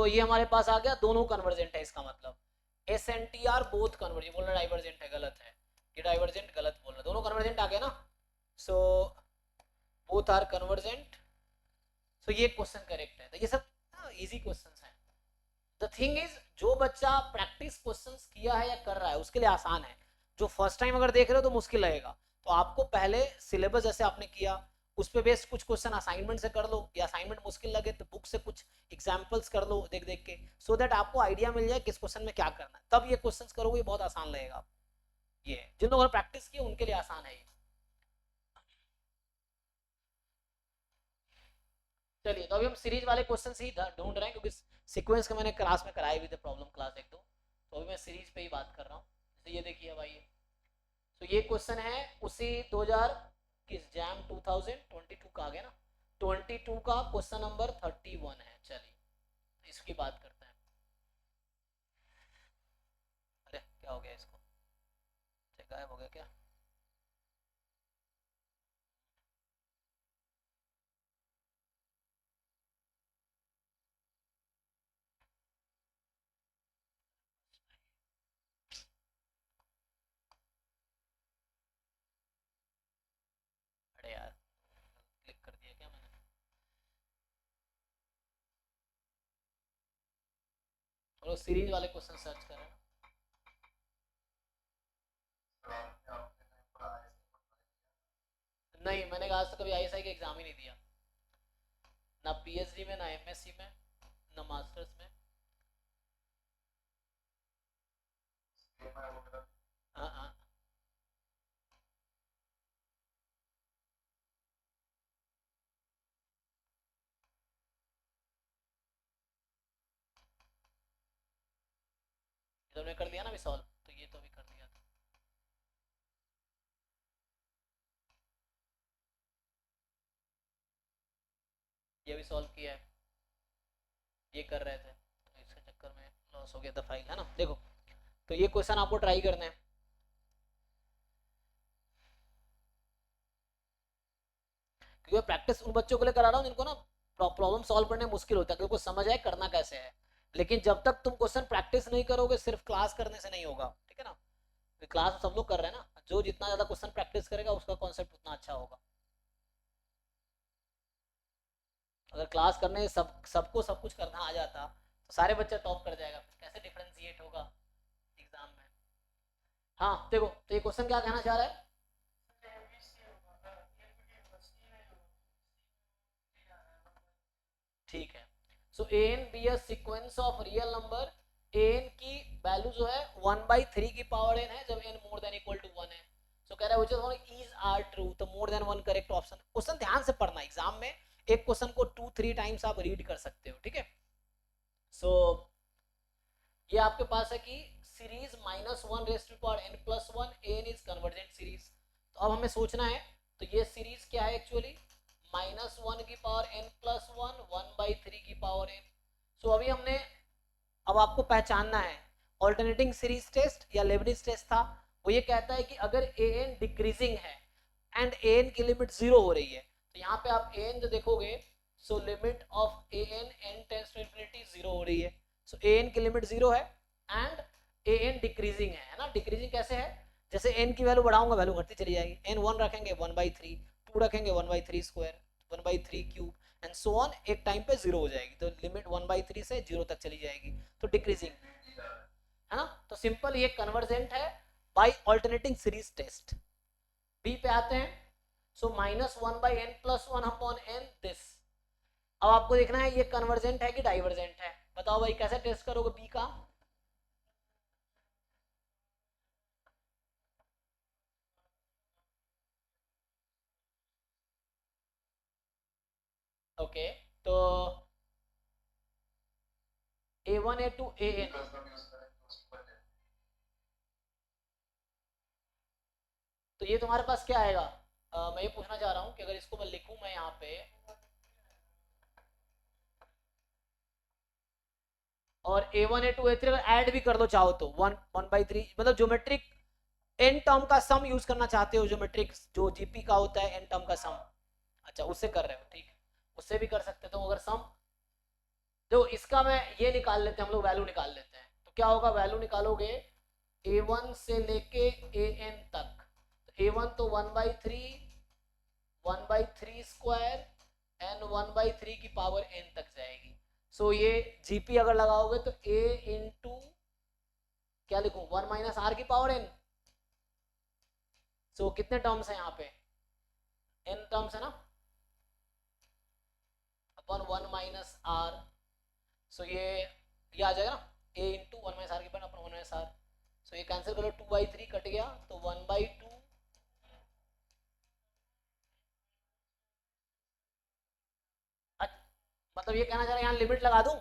ये हमारे पास आ गया, दोनों कन्वर्जेंट है, इसका मतलब S N T R both convergent, बोलना डाइवर्जेंट है, गलत है, ये डाइवर्जेंट गलत बोल रहा, दोनों कन्वर्जेंट आ गया ना, बोथ आर कन्वर्जेंट, ये क्वेश्चन करेक्ट है। तो ये सब इजी क्वेश्चंस हैं। द थिंग इज जो बच्चा प्रैक्टिस क्वेश्चंस किया है या कर रहा है उसके लिए आसान है, जो फर्स्ट टाइम अगर देख रहे हो तो मुश्किल लगेगा, तो आपको पहले सिलेबस जैसे आपने किया उस पे बेस्ड कुछ क्वेश्चन असाइनमेंट से कर लो, या असाइनमेंट मुश्किल लगे तो बुक से कुछ एग्जांपल्स कर लो देख देख के, सो दैट आपको आइडिया मिल जाए किस क्वेश्चन में क्या करना है, तब ये क्वेश्चंस करोगे बहुत आसान लगेगा। ये जिन लोगों ने प्रैक्टिस की उनके लिए आसान है ये। चलिए तो अभी हम सीरीज वाले क्वेश्चन ही ढूंढ रहे हैं, क्योंकि सीक्वेंस का मैंने क्लास में कराए भी थे प्रॉब्लम क्लास एक दो, तो अभी मैं सीरीज पे ही बात कर रहा हूँ। जैसे ये देखिए भाई, तो ये क्वेश्चन है उसी 2000 किस जैम 2022 का आ गया ना, 22 का क्वेश्चन नंबर 31 है। चलिए इसकी बात करते हैं। अरे क्या हो गया इसको, गायब हो गया क्या, अरे यार क्लिक कर दिया क्या मैंने, और सीरीज वाले क्वेश्चन सर्च कर रहे हैं। नहीं मैंने आज तक कभी आईएसआई का एग्जाम ही नहीं दिया, ना पीएचडी में, ना एमएससी में, ना मास्टर्स में। हाँ हाँ, तो हमने कर दिया ना अभी सॉल्व, तो ये तो अभी कर दिया था। ये भी सॉल्व किया है, ये कर रहे थे तो इसके चक्कर में लॉस हो गया था फाइल, है ना। देखो तो ये क्वेश्चन आपको ट्राई करना है, क्योंकि प्रैक्टिस उन बच्चों के लिए करा रहा हूँ जिनको ना प्रॉब्लम सॉल्व करने में मुश्किल होता है, क्योंकि समझ आए करना कैसे है, लेकिन जब तक तुम क्वेश्चन प्रैक्टिस नहीं करोगे सिर्फ क्लास करने से नहीं होगा, ठीक है ना, क्लास सब लोग कर रहे हैं ना, जो जितना ज्यादा क्वेश्चन प्रैक्टिस करेगा उसका कॉन्सेप्ट उतना अच्छा होगा। अगर क्लास करने सबको सब कुछ करना आ जाता तो सारे बच्चे टॉप कर जाएगा, फिर कैसे डिफरेंशिएट होगा एग्जाम में। हाँ देखो तो ये क्वेश्चन क्या कहना चाह रहा है, ठीक है। So a n be a sequence of real number, a n की वैल्यू जो है 1/3 की पावर एन है जब n more than equal to 1 है। सो कह रहा है व्हिच इज आर ट्रू, तो more than 1 correct option. Question ध्यान से पढ़ना, एग्जाम में एक क्वेश्चन को 2-3 टाइम्स आप रीड कर सकते हो, ठीक है। सो ये आपके पास है कि series -1 raise to power n plus 1 N is convergent series. तो अब हमें सोचना है तो ये सीरीज क्या है एक्चुअली, -1 की पावर n प्लस 1 1/3 की पावर n। सो अभी हमने, अब आपको पहचानना है ऑल्टरनेटिंग सीरीज टेस्ट या लेबनिज टेस्ट था, वो ये कहता है कि अगर ए एन डिक्रीजिंग है एंड ए एन की लिमिट 0 हो रही है, तो यहाँ पे आप ए एन जो देखोगे, so limit of A N N tends to infinity 0 हो रही है। सो ए एन की लिमिट 0 है एंड ए एन डिक्रीजिंग है ना। डिक्रीजिंग कैसे है, जैसे एन की वैल्यू बढ़ाऊंगा वैल्यू घटती चली जाएगी, एन 1 रखेंगे 1/3, 2 रखेंगे 1/3 square, 1/3 cube and so on, एक टाइम पे 0 हो जाएगी, तो लिमिट 1/3 से 0 तक चली जाएगी, तो डिक्रीजिंग है ना। तो सिंपल ये कन्वर्जेंट है, by alternating series test. B पे आते हैं, सो -1/n+1/n दिस। अब आपको देखना है ये कन्वर्जेंट है कि डाइवर्जेंट है। बताओ भाई कैसे टेस्ट करोगे बी का? ओके तो A1 A2 AN, तो ये तुम्हारे पास क्या आएगा? मैं ये पूछना चाह रहा हूँ कि अगर इसको मैं लिखूं मैं यहाँ पे, और A1 A2 A3 अगर ऐड भी कर दो चाहो तो 1/3, मतलब ज्योमेट्रिक एन टर्म का सम यूज करना चाहते हो, ज्योमेट्रिक जो जीपी का होता है एन टर्म का सम, अच्छा उससे कर रहे हो, ठीक है उससे भी कर सकते हो। तो अगर सम, जो इसका मैं ये निकाल लेते हैं हम लोग, वैल्यू निकाल लेते हैं, तो क्या होगा वैल्यू निकालोगे A1 से लेके AN तक, तो A1 तो 1/3 स्क्वायर एन 1/3 की पावर n तक जाएगी। सो ये जीपी अगर लगाओगे तो a इंटू क्या लिखूं, 1 - r की पावर n। सो कितने टर्म्स हैं यहाँ पे, n टर्म्स है ना, अपन 1 - r। सो ये आ जाएगा ना, a इंटू 1 - r के पावर अपन 1 - r। सो ये कैंसिल करो, 2/3 कट गया तो 1/2। मतलब ये कहना चाह रहा है यहाँ लिमिट लगा दूं?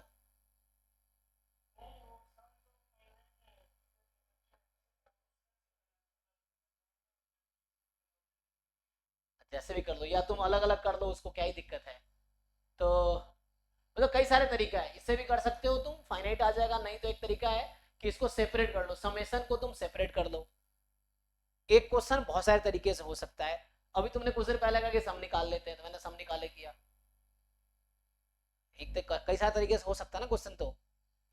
जैसे भी कर लो, या तुम अलग अलग कर दो उसको, क्या ही दिक्कत है। तो मतलब कई सारे तरीका है, इससे भी कर सकते हो तुम, फाइनाइट आ जाएगा। नहीं तो एक तरीका है कि इसको सेपरेट कर लो, समेशन को तुम सेपरेट कर लो। एक क्वेश्चन बहुत सारे तरीके से हो सकता है। अभी तुमने कुछ देर पहले कहा कि सम निकाल लेते हैं, तो मैंने सम निकाले किया। एक तो कई सारे तरीके से हो सकता है ना क्वेश्चन। तो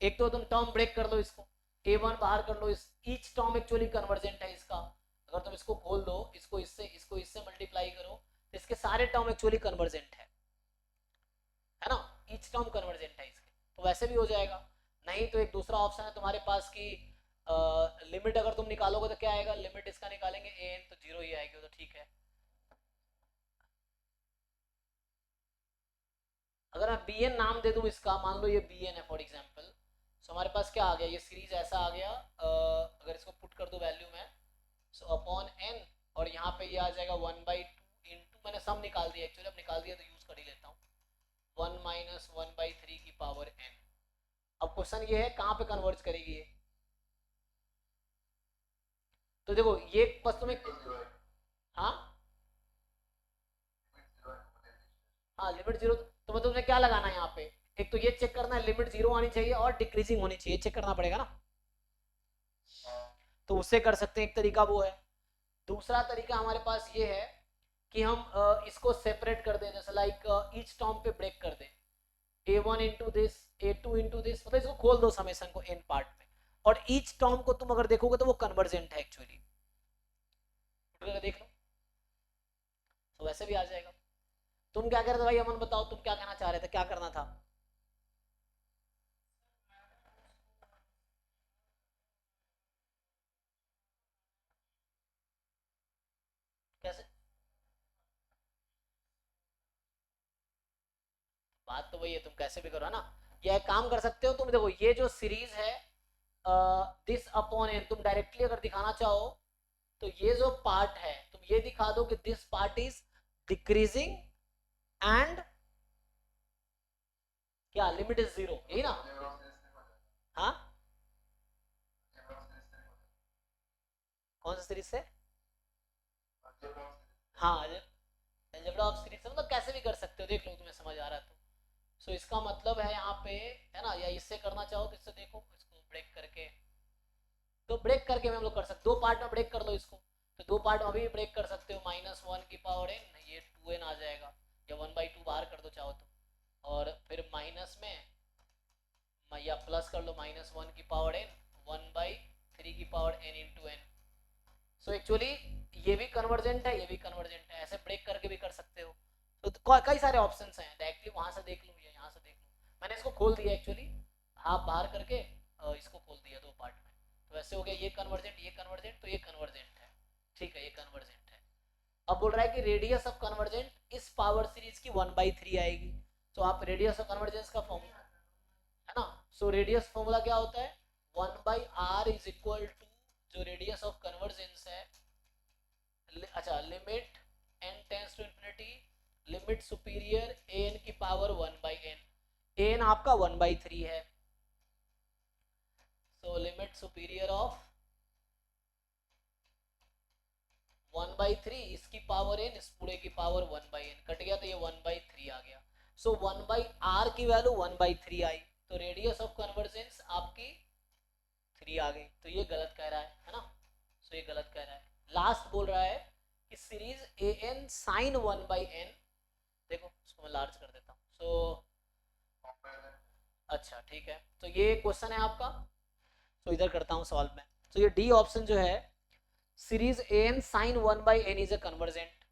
एक तो तुम टर्म ब्रेक कर लो, इसको A1 बाहर कर लो, इस ईच टर्म एक्चुअली कन्वर्जेंट है इसका। अगर तुम इसको खोल दो, इसको इससे मल्टीप्लाई करो, तो इसके सारे टर्म एक्चुअली कन्वर्जेंट है ना, ईच टर्म कन्वर्जेंट है इसके, तो वैसे भी हो जाएगा। नहीं तो एक दूसरा ऑप्शन है तुम्हारे पास की लिमिट अगर तुम निकालोगे तो क्या आएगा, लिमिट इसका निकालेंगे an तो 0 ही आएगी, तो ठीक है। अगर मैं bn नाम दे दूं इसका, मान लो ये bn है फॉर एग्जांपल, सो हमारे पास क्या आ गया, ये सीरीज ऐसा आ गया। अगर इसको पुट कर दो वैल्यू में, सो अपॉन n, और यहाँ पे ये आ जाएगा 1/2 इंटू, मैंने सम निकाल दिया एक्चुअली, अब निकाल दिया तो यूज कर ही लेता हूँ, 1 - 1/3 की पावर n। अब क्वेश्चन ये है कहाँ पे कन्वर्ज करेगी ये, तो देखो ये बस तुम्हें, हाँ हाँ लिमिट जीरो, तो मतलब तुमने क्या लगाना है यहाँ पे, एक तो ये चेक करना है लिमिट जीरो आनी चाहिए और डिक्रीजिंग होनी चाहिए, चेक करना पड़ेगा ना। तो उससे कर सकते हैं, एक तरीका वो है। दूसरा तरीका हमारे पास ये है कि हम इसको सेपरेट कर दें, जैसे लाइक ईच टर्म पे ब्रेक कर दें, A1 into this, A2 into this, मतलब इसको खोल दो समेशन को n पार्ट में, और ईच टर्म को तुम अगर देखोगे तो वो कन्वर्जेंट है एक्चुअली, देख लो, तो वैसे भी आ जाएगा। तुम क्या कह रहे थे भाई अमन, बताओ तुम क्या कहना चाह रहे थे, क्या करना था? कैसे? बात तो वही है, तुम कैसे भी करो, है ना। ये एक काम कर सकते हो तुम, देखो ये जो सीरीज है दिस अपॉन एन, तुम डायरेक्टली अगर दिखाना चाहो तो ये जो पार्ट है तुम ये दिखा दो कि this part is decreasing and क्या लिमिट इज जीरो, यही ना? हाँ, कौन सा सीरीज से? हाँ, अलजेब्रा ऑफ सीरीज से, मतलब कैसे भी कर सकते हो, देख लो तुम्हें समझ आ रहा है तो। सो इसका मतलब है यहाँ पे, है ना, या इससे करना चाहो तो इससे देखो, इसको ब्रेक करके, तो ब्रेक करके हम लोग कर सकते, दो पार्ट में ब्रेक कर लो इसको, तो दो पार्ट में अभी ब्रेक कर सकते हो, -1 की पावर n, ये 2n आ जाएगा, या 1/2 बाहर कर दो चाहो तो, और फिर माइनस में या प्लस कर लो -1 की पावर n, 1/3 की power n into n। So actually ये भी कन्वर्जेंट है, ये भी कन्वर्जेंट है, ऐसे ब्रेक करके भी कर सकते हो। तो कई सारे ऑप्शन हैं, डायरेक्टली वहां से देख लूँ या यहाँ से देख लूँ। मैंने इसको खोल दिया एक्चुअली, हाफ बाहर करके इसको खोल दिया दो पार्ट में, तो वैसे हो गया ये कन्वर्जेंट, तो ये कन्वर्जेंट है, ठीक है, ये कन्वर्जेंट है। अब बोल रहा है कि रेडियस ऑफ कन्वर्जेंट इस पावर सीरीज की 1/3 आएगी। तो आप रेडियस ऑफ कन्वर्जेंस का फॉर्मूला है ना, सो रेडियस फॉर्मूला क्या होता है, 1/r इज इक्वल टू जो रेडियस ऑफ कन्वर्जेंस है, अच्छा, limit n tends to infinity, limit superior an की पावर 1/n, an आपका 1/3 है, सो लिमिट सुपीरियर ऑफ 1/3 इसकी पावर n, इस पूरे की पावर 1/n, कट गया तो ये 1/3 आ गया। सो 1/r की वैल्यू 1/3 आई, तो रेडियस ऑफ कन्वर्जेंस आपकी 3 आ गई, तो ये गलत कह रहा है ना, सो ये गलत कह रहा है। लास्ट बोल रहा है कि सीरीज an sin 1/n, देखो इसको मैं लार्ज कर देता हूँ, सो अच्छा ठीक है, तो ये क्वेश्चन है आपका, तो इधर करता हूँ सॉल्व में। तो ये डी ऑप्शन जो है, series an sin 1/n is a convergent,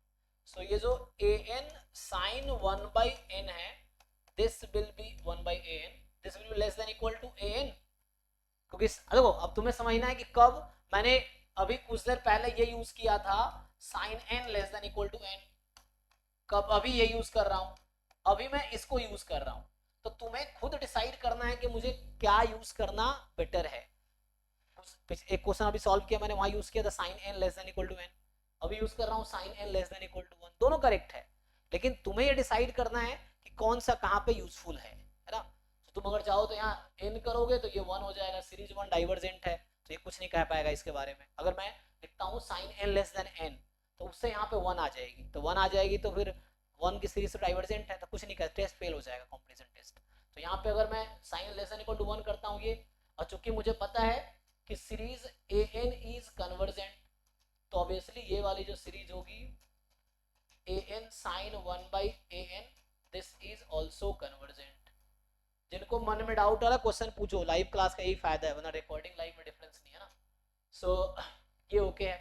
so ये जो an sin 1/n है, this will be 1/an, this will be less than equal to an, क्योंकि देखो अब तुम्हें समझना है कि कब मैंने अभी कुछ देर पहले ये यूज किया था sin n less than equal to n, कब अभी ये यूज कर रहा हूं, अभी मैं इसको यूज कर रहा हूं, तो तुम्हें खुद डिसाइड करना है कि मुझे क्या यूज करना बेटर है। एक क्वेश्चन अभी सॉल्व किया मैंने, वहां यूज किया था sin n less than equal to n, अभी यूज कर रहा हूं sin n less than equal to 1, दोनों करेक्ट है, लेकिन तुम्हें ये डिसाइड करना है कि कौन सा कहां पे यूजफुल है ना। तो तुम अगर चाहो तो यहाँ n करोगे तो ये 1 हो जाएगा, सीरीज 1 डाइवर्जेंट है, तो ये कुछ नहीं कह पाएगा इसके बारे में। अगर मैं लिखता हूँ sin n less then n, तो उससे यहाँ पे 1 आ जाएगी, तो 1 आ जाएगी तो फिर 1 की सीरीज से डाइवर्जेंट है, तो कुछ नहीं कर, टेस्ट फेल हो जाएगा, कॉम्प्रिजन टेस्ट। तो यहाँ पे अगर मैं sin less than equal to 1 करता हूँ ये, और चूंकि मुझे पता है कि सीरीज an इज कन्वर्जेंट, तो ऑब्वियसली ये वाली जो सीरीज होगी an sin 1/an, this is also convergent. जिनको मन में डाउट वाला क्वेश्चन पूछो, लाइव क्लास का यही फायदा है, वरना रिकॉर्डिंग लाइव में डिफरेंस नहीं है ना। सो ये ओके है,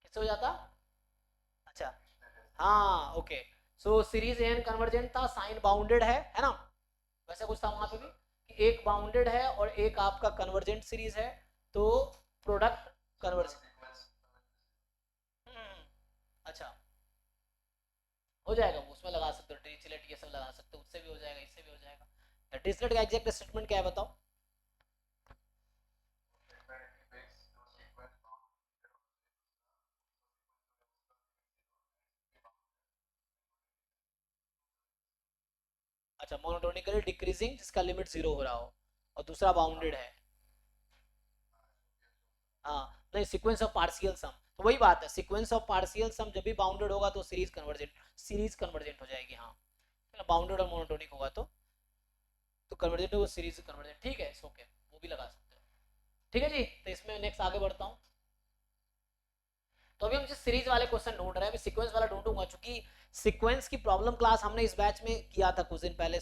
किससे हो जाता, अच्छा हाँ okay, so series N convergent था, साइन बाउंडेड है ना, वैसे कुछ था वहां पे भी कि एक बाउंडेड है और एक आपका कन्वर्जेंट सीरीज है, तो प्रोडक्ट कन्वर्जेंट, अच्छा हो जाएगा, उसमें लगा सकते हो ट्रिचलेट, ये सब लगा सकते हो, उससे भी हो जाएगा, इससे भी हो जाएगा। ट्रिचलेट का एग्जैक्ट स्टेटमेंट क्या है बताओ, अच्छा मोनोटोनिकली डिक्रीजिंग जिसका लिमिट 0 हो रहा हो, और दूसरा बाउंडेड है, हाँ नहीं, सीक्वेंस ऑफ पार्शियल सम, तो वही बात है, सीक्वेंस ऑफ पार्शियल सम जब भी बाउंडेड होगा तो सीरीज कन्वर्जेंट हो जाएगी, हाँ बाउंडेड और मोनोटोनिक होगा तो कन्वर्जेंट हो, सीरीज कन्वर्जेंट, ठीक है, ओके वो भी लगा सकते हो, ठीक है जी। तो इसमें नेक्स्ट आगे बढ़ता हूँ, तो अभी हम जिस सीरीज वाले क्वेश्चन ढूंढ रहे हैं, अभी सीक्वेंस वाला ढूंढूंगा, क्योंकि सीक्वेंस की प्रॉब्लम क्लास हमने इस बैच में किया था कुछ दिन पहले,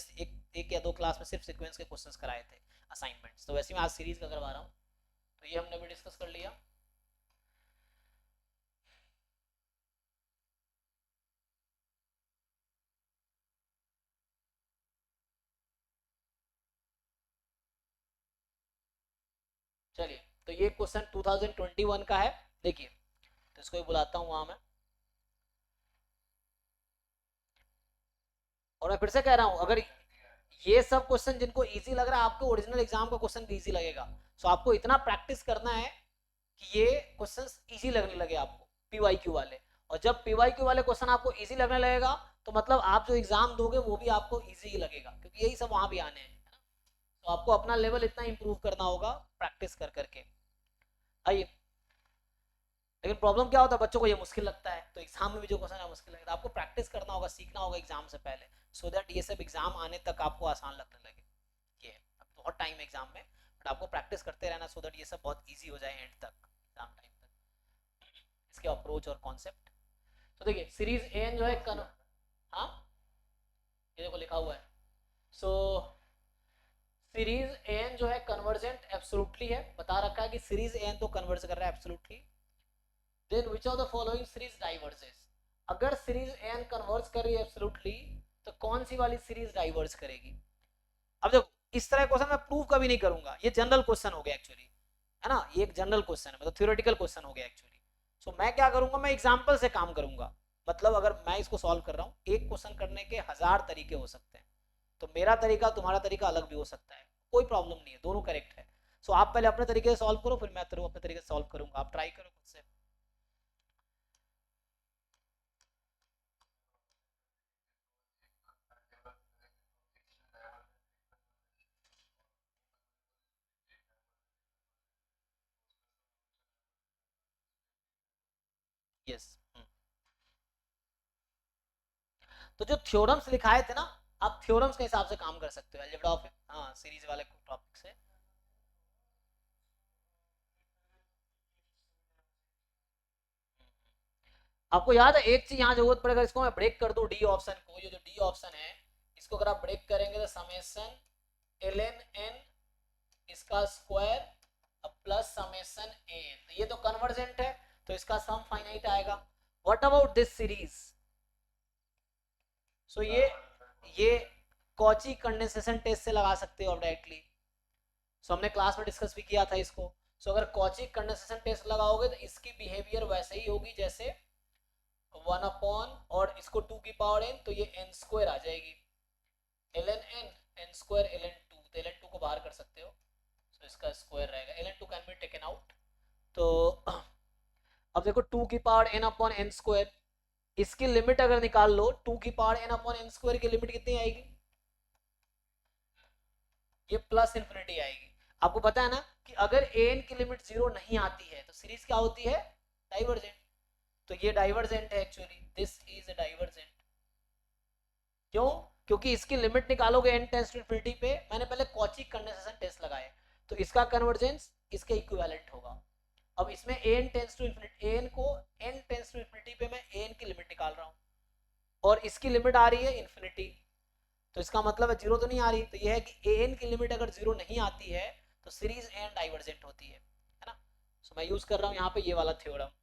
एक या दो क्लास में सिर्फ सीक्वेंस के क्वेश्चंस कराए थे असाइनमेंट्स, तो वैसे मैं आज सीरीज का करवा रहा हूँ, तो ये हमने भी डिस्कस कर लिया। चलिए, तो ये क्वेश्चन 2021 का है, देखिए, तो इसको भी बुलाता हूँ वहां मैं, और मैं फिर से कह रहा हूँ, अगर ये सब क्वेश्चन जिनको इजी लग रहा है, आपको ओरिजिनल एग्जाम का क्वेश्चन भी इजी लगेगा, सो आपको इतना प्रैक्टिस करना है कि ये क्वेश्चंस इजी लगने लगे आपको, पीवाईक्यू वाले, और जब पीवाईक्यू वाले क्वेश्चन आपको इजी लगने लगेगा, तो मतलब आप जो एग्जाम दोगे वो भी आपको इजी ही लगेगा, क्योंकि यही सब वहां भी आने हैं, है ना। तो आपको अपना लेवल इतना इंप्रूव करना होगा प्रैक्टिस कर करके। आइए, लेकिन प्रॉब्लम क्या होता है, बच्चों को ये मुश्किल लगता है, तो एग्जाम में भी जो क्वेश्चन है मुश्किल लगता है, आपको प्रैक्टिस करना होगा, सीखना होगा एग्जाम से पहले, सो दैट ये सब एग्जाम आने तक आपको आसान लगने लगे। ये है, अब बहुत टाइम है एग्जाम में, बट आपको प्रैक्टिस करते रहना, सो दैट ये सब बहुत ईजी हो जाए एंड तक, एग्जाम टाइम तक, इसके अप्रोच और कॉन्सेप्ट। तो देखिए सीरीज एन जो है हाँ ये देखो लिखा हुआ है, सो सीरीज एन जो है कन्वर्जेंट एब्सोल्युटली है, बता रखा है कि सीरीज एन तो कन्वर्ज कर रहा है absolutely, then which of the following series diverges, अगर सीरीज एन कन्वर्ज कर रही है एब्सोल्युटली, तो कौन सी वाली सीरीज डाइवर्ज करेगी। अब देखो इस तरह क्वेश्चन मैं प्रूव कभी नहीं करूंगा, ये जनरल क्वेश्चन हो गया एक्चुअली, है ना, ये एक जनरल क्वेश्चन है, मतलब थ्योरेटिकल क्वेश्चन हो गया एक्चुअली। सो मैं क्या करूंगा, मैं एग्जांपल से काम करूंगा, मतलब अगर मैं इसको सॉल्व कर रहा हूँ, एक क्वेश्चन करने के 1000 तरीके हो सकते हैं, तो मेरा तरीका तुम्हारा तरीका अलग भी हो सकता है, कोई प्रॉब्लम नहीं है, दोनों करेक्ट है। सो आप पहले अपने तरीके से सॉल्व करो, फिर मैं अपने तरीके से सॉल्व करूंगा, आप ट्राई करो खुद से। यस। तो जो थ्योरम्स लिखाए थे ना, आप थ्योरम्स के हिसाब से काम कर सकते हो अलजेब्रा ऑफ, हाँ, सीरीज वाले टॉपिक से। आपको याद है एक चीज यहाँ जरूरत पड़ेगा, इसको मैं ब्रेक कर दूं डी ऑप्शन को, ये जो डी ऑप्शन है इसको अगर आप ब्रेक करेंगे तो समेशन ln n इसका स्क्वायर प्लस समेशन an, ये तो कन्वर्जेंट है तो इसका सम फाइनाइट आएगा। What about this series? So ये कॉची कंडेंसेशन टेस्ट से लगा सकते हो डायरेक्टली। सो हमने क्लास में डिस्कस भी किया था इसको। सो अगर कॉची कंडेंसेशन टेस्ट लगाओगे तो इसकी बिहेवियर वैसे ही होगी जैसे 1 अपॉन और इसको 2 की पावर n, तो ये n स्क्वायर आ जाएगी, ln n n square ln 2, तो ln 2 को बाहर कर सकते हो, तो इसका स्क्वायर रहेगा, ln 2 can be taken out. तो अब देखो 2 की power n upon n square, इसकी लिमिट अगर निकाल लो 2 की power n upon n square की लिमिट कितनी आएगी, ये प्लस इन्फिनिटी आएगी। आपको पता है ना कि अगर an की लिमिट 0 नहीं आती है तो सीरीज क्या होती है, डाइवर्जेंट। तो ये डाइवर्जेंट है एक्चुअली, दिस इज डाइवर्जेंट। क्यों? क्योंकि इसकी लिमिट निकालोगे n टेंड्स टू इंफिनिटी पे, मैंने पहले कॉची कंडेंसेशन टेस्ट लगाए, तो इसका कन्वर्जेंस इसके इक्विवेलेंट होगा। अब इसमें n tends to infinity, n को n टेंड्स टू इंफिनिटी पे मैं n की लिमिट निकाल रहा हूँ और इसकी लिमिट आ रही है इंफिनिटी, तो इसका मतलब है जीरो तो नहीं आ रही, तो यह है कि an की लिमिट अगर जीरो नहीं आती है तो सीरीज n डाइवर्जेंट होती है ना। सो मैं यूज कर रहा हूँ यहाँ पे ये वाला theorem.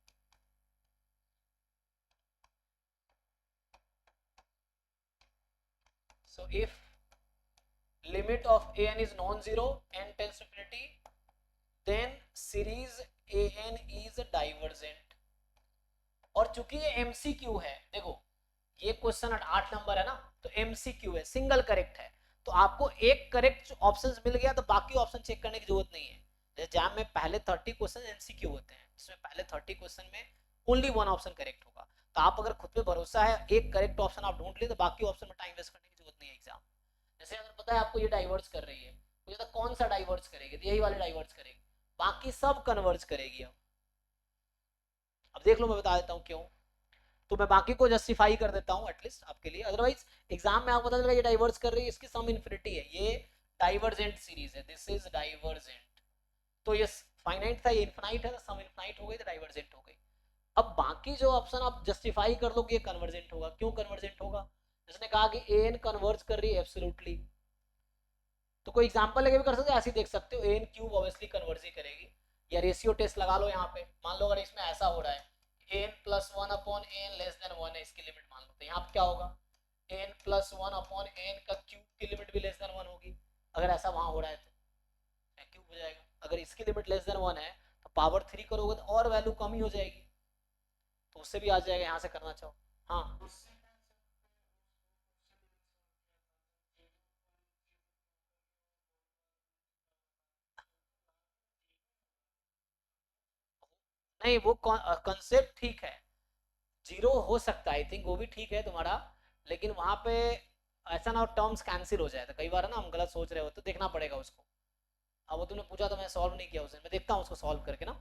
So if limit of an is non-zero, n tends to infinity, then series an is divergent। और चूंकि ये MCQ है, देखो ये क्वेश्चन 8 नंबर है ना, तो MCQ है, सिंगल करेक्ट है, तो आपको एक करेक्ट ऑप्शन मिल गया तो बाकी ऑप्शन चेक करने की जरूरत नहीं है। जैसे जैम में पहले 30 क्वेश्चन MCQ होते हैं, जिसमें पहले 30 क्वेश्चन में ओनली वन ऑप्शन करेक्ट होगा, तो आप अगर खुद पे भरोसा है एक करेक्ट ऑप्शन आप ढूंढ लिए तो बाकी ऑप्शन में टाइम वेस्ट करने की जरूरत नहीं है एग्जाम। जैसे अगर पता है आपको ये डाइवर्स कर रही है, मुझे तो कौन सा डाइवर्स करेगी, तो यही वाली डाइवर्स करेगी, बाकी सब कन्वर्ज करेगी। अब देख लो मैं बता देता हूँ क्यों, तो मैं बाकी को जस्टिफाई कर देता हूँ एटलीस्ट आपके लिए, अदरवाइज एग्जाम में आपको पता चलेगा ये डाइवर्स कर रही है, इसकी सम इन्फिनिटी है, ये डाइवर्जेंट सीरीज है, दिस इज डाइवर्जेंट। तो ये फाइनाइट था, ये इन्फिनाइट है, तो सम इन्फिनाइट हो गई तो डाइवर्जेंट हो गई। अब बाकी जो ऑप्शन आप जस्टिफाई कर लो कि ये कन्वर्जेंट होगा, क्यों कन्वर्जेंट होगा, जिसने कहा कि एन कन्वर्ज कर रही है एब्सोल्युटली, तो कोई एग्जांपल लेके भी कर सकते हो, ऐसे ही देख सकते हो एन क्यूब ऑब्वियसली कन्वर्ज ही करेगी, या रेशियो टेस्ट लगा लो यहाँ पे, मान लो अगर इसमें ऐसा हो रहा है N plus one upon N less than one है इसकी लिमिट मान लो, तो यहाँ पे क्या होगा, N plus one upon N का क्यूब की लिमिट भी लेस देन वन होगी, अगर ऐसा वहां हो रहा है तो क्यूब हो जाएगा। अगर इसकी लिमिट लेस देन वन है तो पावर 3 करोगे तो और वैल्यू कम ही हो जाएगी, तो उससे भी आ जाएगा यहाँ से करना चाहो। हाँ नहीं, वो कंसेप्ट ठीक है, जीरो हो सकता है आई थिंक, वो भी ठीक है तुम्हारा, लेकिन वहां पे ऐसा ना टर्म्स कैंसिल हो जाए, तो कई बार ना हम गलत सोच रहे हो तो देखना पड़ेगा उसको। अब वो तुमने पूछा तो मैं सॉल्व नहीं किया उसे, मैं देखता हूँ उसको सॉल्व करके ना।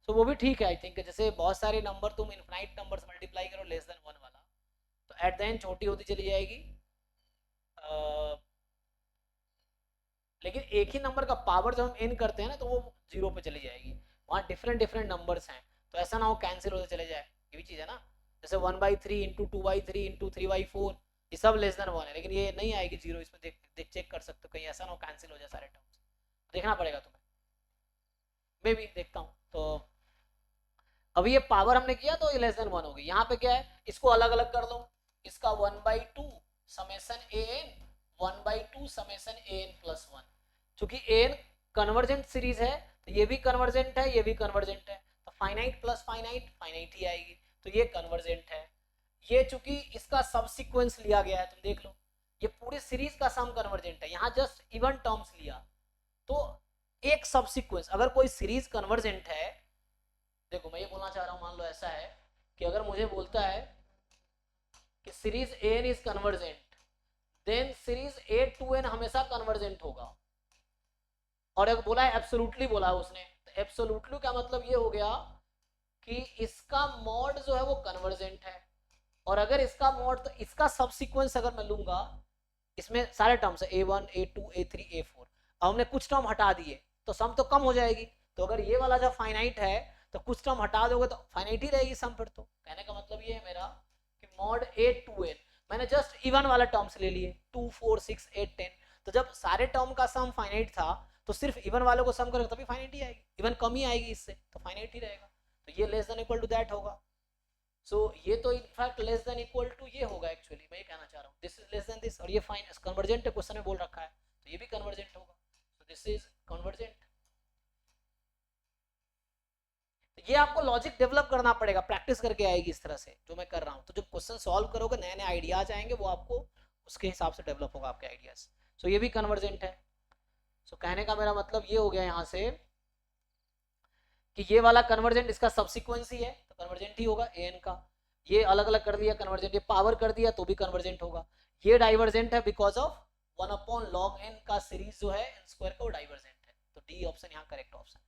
सो वो भी ठीक है आई थिंक, जैसे बहुत सारे नंबर तुम इनफाइनाइट नंबर मल्टीप्लाई करो लेस देन वन वाला, तो एट द एंड छोटी होती चली जाएगी, लेकिन एक ही नंबर का पावर जब हम इन करते हैं ना तो वो जीरो पे चली जाएगी, वहाँ डिफरेंट डिफरेंट नंबर्स हैं, तो ऐसा ना हो कैंसिल होते चले जाए, ये भी चीज़ है ना। जैसे 1/3 इंटू 2/3 इंटू 3/4 ये सब लेस देन वन है, लेकिन ये नहीं आएगी जीरो, इसमें देख चेक कर सकते हो कहीं ऐसा ना हो कैंसिल हो जाए सारे टर्म्स, देखना पड़ेगा तुम्हें, मैं भी देखता हूँ। तो अभी ये पावर हमने किया तो ये लेस देन वन होगी, यहाँ पे क्या है इसको अलग अलग कर दो, इसका 1/2 summation A N 1/2 summation an plus 1। चूंकि an कन्वर्जेंट सीरीज है तो ये भी कन्वर्जेंट है, ये भी कन्वर्जेंट है, तो फाइनाइट प्लस फाइनाइट फाइनाइट ही आएगी, तो ये कन्वर्जेंट है। ये चूंकि इसका सब सीक्वेंस लिया गया है, तुम देख लो ये पूरी सीरीज का सम कन्वर्जेंट है, यहाँ जस्ट इवन टर्म्स लिया, तो एक सब सीक्वेंस अगर कोई सीरीज कन्वर्जेंट है, देखो मैं ये बोलना चाह रहा हूँ, मान लो ऐसा है कि अगर मुझे बोलता है कि series N is convergent, then series A two N हमेशा कन्वर्जेंट होगा। और अगर बोला है एब्सोल्युटली बोला है उसने, तो एब्सोल्युटली का मतलब ये हो गया कि इसका मॉड जो है वो कन्वर्जेंट है, और अगर इसका मॉड, तो इसका सब सीक्वेंस अगर मैं लूंगा, इसमें सारे टर्म्स है A1 A2 A3 A4, अब हमने कुछ टर्म हटा दिए तो सम तो कम हो जाएगी, तो अगर ये वाला जब फाइनाइट है तो कुछ टर्म हटा दोगे तो फाइनाइट ही रहेगी सम फिर। तो कहने का मतलब ये है मेरा कि मॉड A2n मैंने जस्ट इवन वाला टर्म्स ले लिए 2 4 6 8 10, तो जब सारे टर्म का सम फाइनाइट था तो सिर्फ इवन वालों को सम करोगे तभी फाइनाइट ही आएगी, इवन कम ही आएगी इससे, तो फाइनाइट ही रहेगा, तो ये less than equal to that होगा। सो ये तो in fact less than equal to ये होगा, एक्चुअली मैं ये कहना चाह रहा हूँ, this is less than this, और ये फाइन कन्वर्जेंट है, क्वेश्चन में बोल रखा है, तो ये भी कन्वर्जेंट होगा, सो दिस इज कन्वर्जेंट। ये आपको लॉजिक डेवलप करना पड़ेगा, प्रैक्टिस करके आएगी इस तरह से जो मैं कर रहा हूँ, तो जब क्वेश्चन सॉल्व करोगे नए नए आइडियाज आएंगे, वो आपको उसके हिसाब से डेवलप होगा आपके आइडियाज। सो ये भी कन्वर्जेंट है। सो कहने का मेरा मतलब ये हो गया यहाँ से कि ये वाला कन्वर्जेंट इसका सबसीक्वेंस ही है तो कन्वर्जेंट ही होगा एन का, ये अलग अलग कर दिया कन्वर्जेंट, ये पावर कर दिया तो भी कन्वर्जेंट होगा, ये डाइवर्जेंट है बिकॉज ऑफ 1/log n का सीरीज जो है n स्क्वायर का वो डाइवर्जेंट है, तो डी ऑप्शन यहाँ करेक्ट ऑप्शन।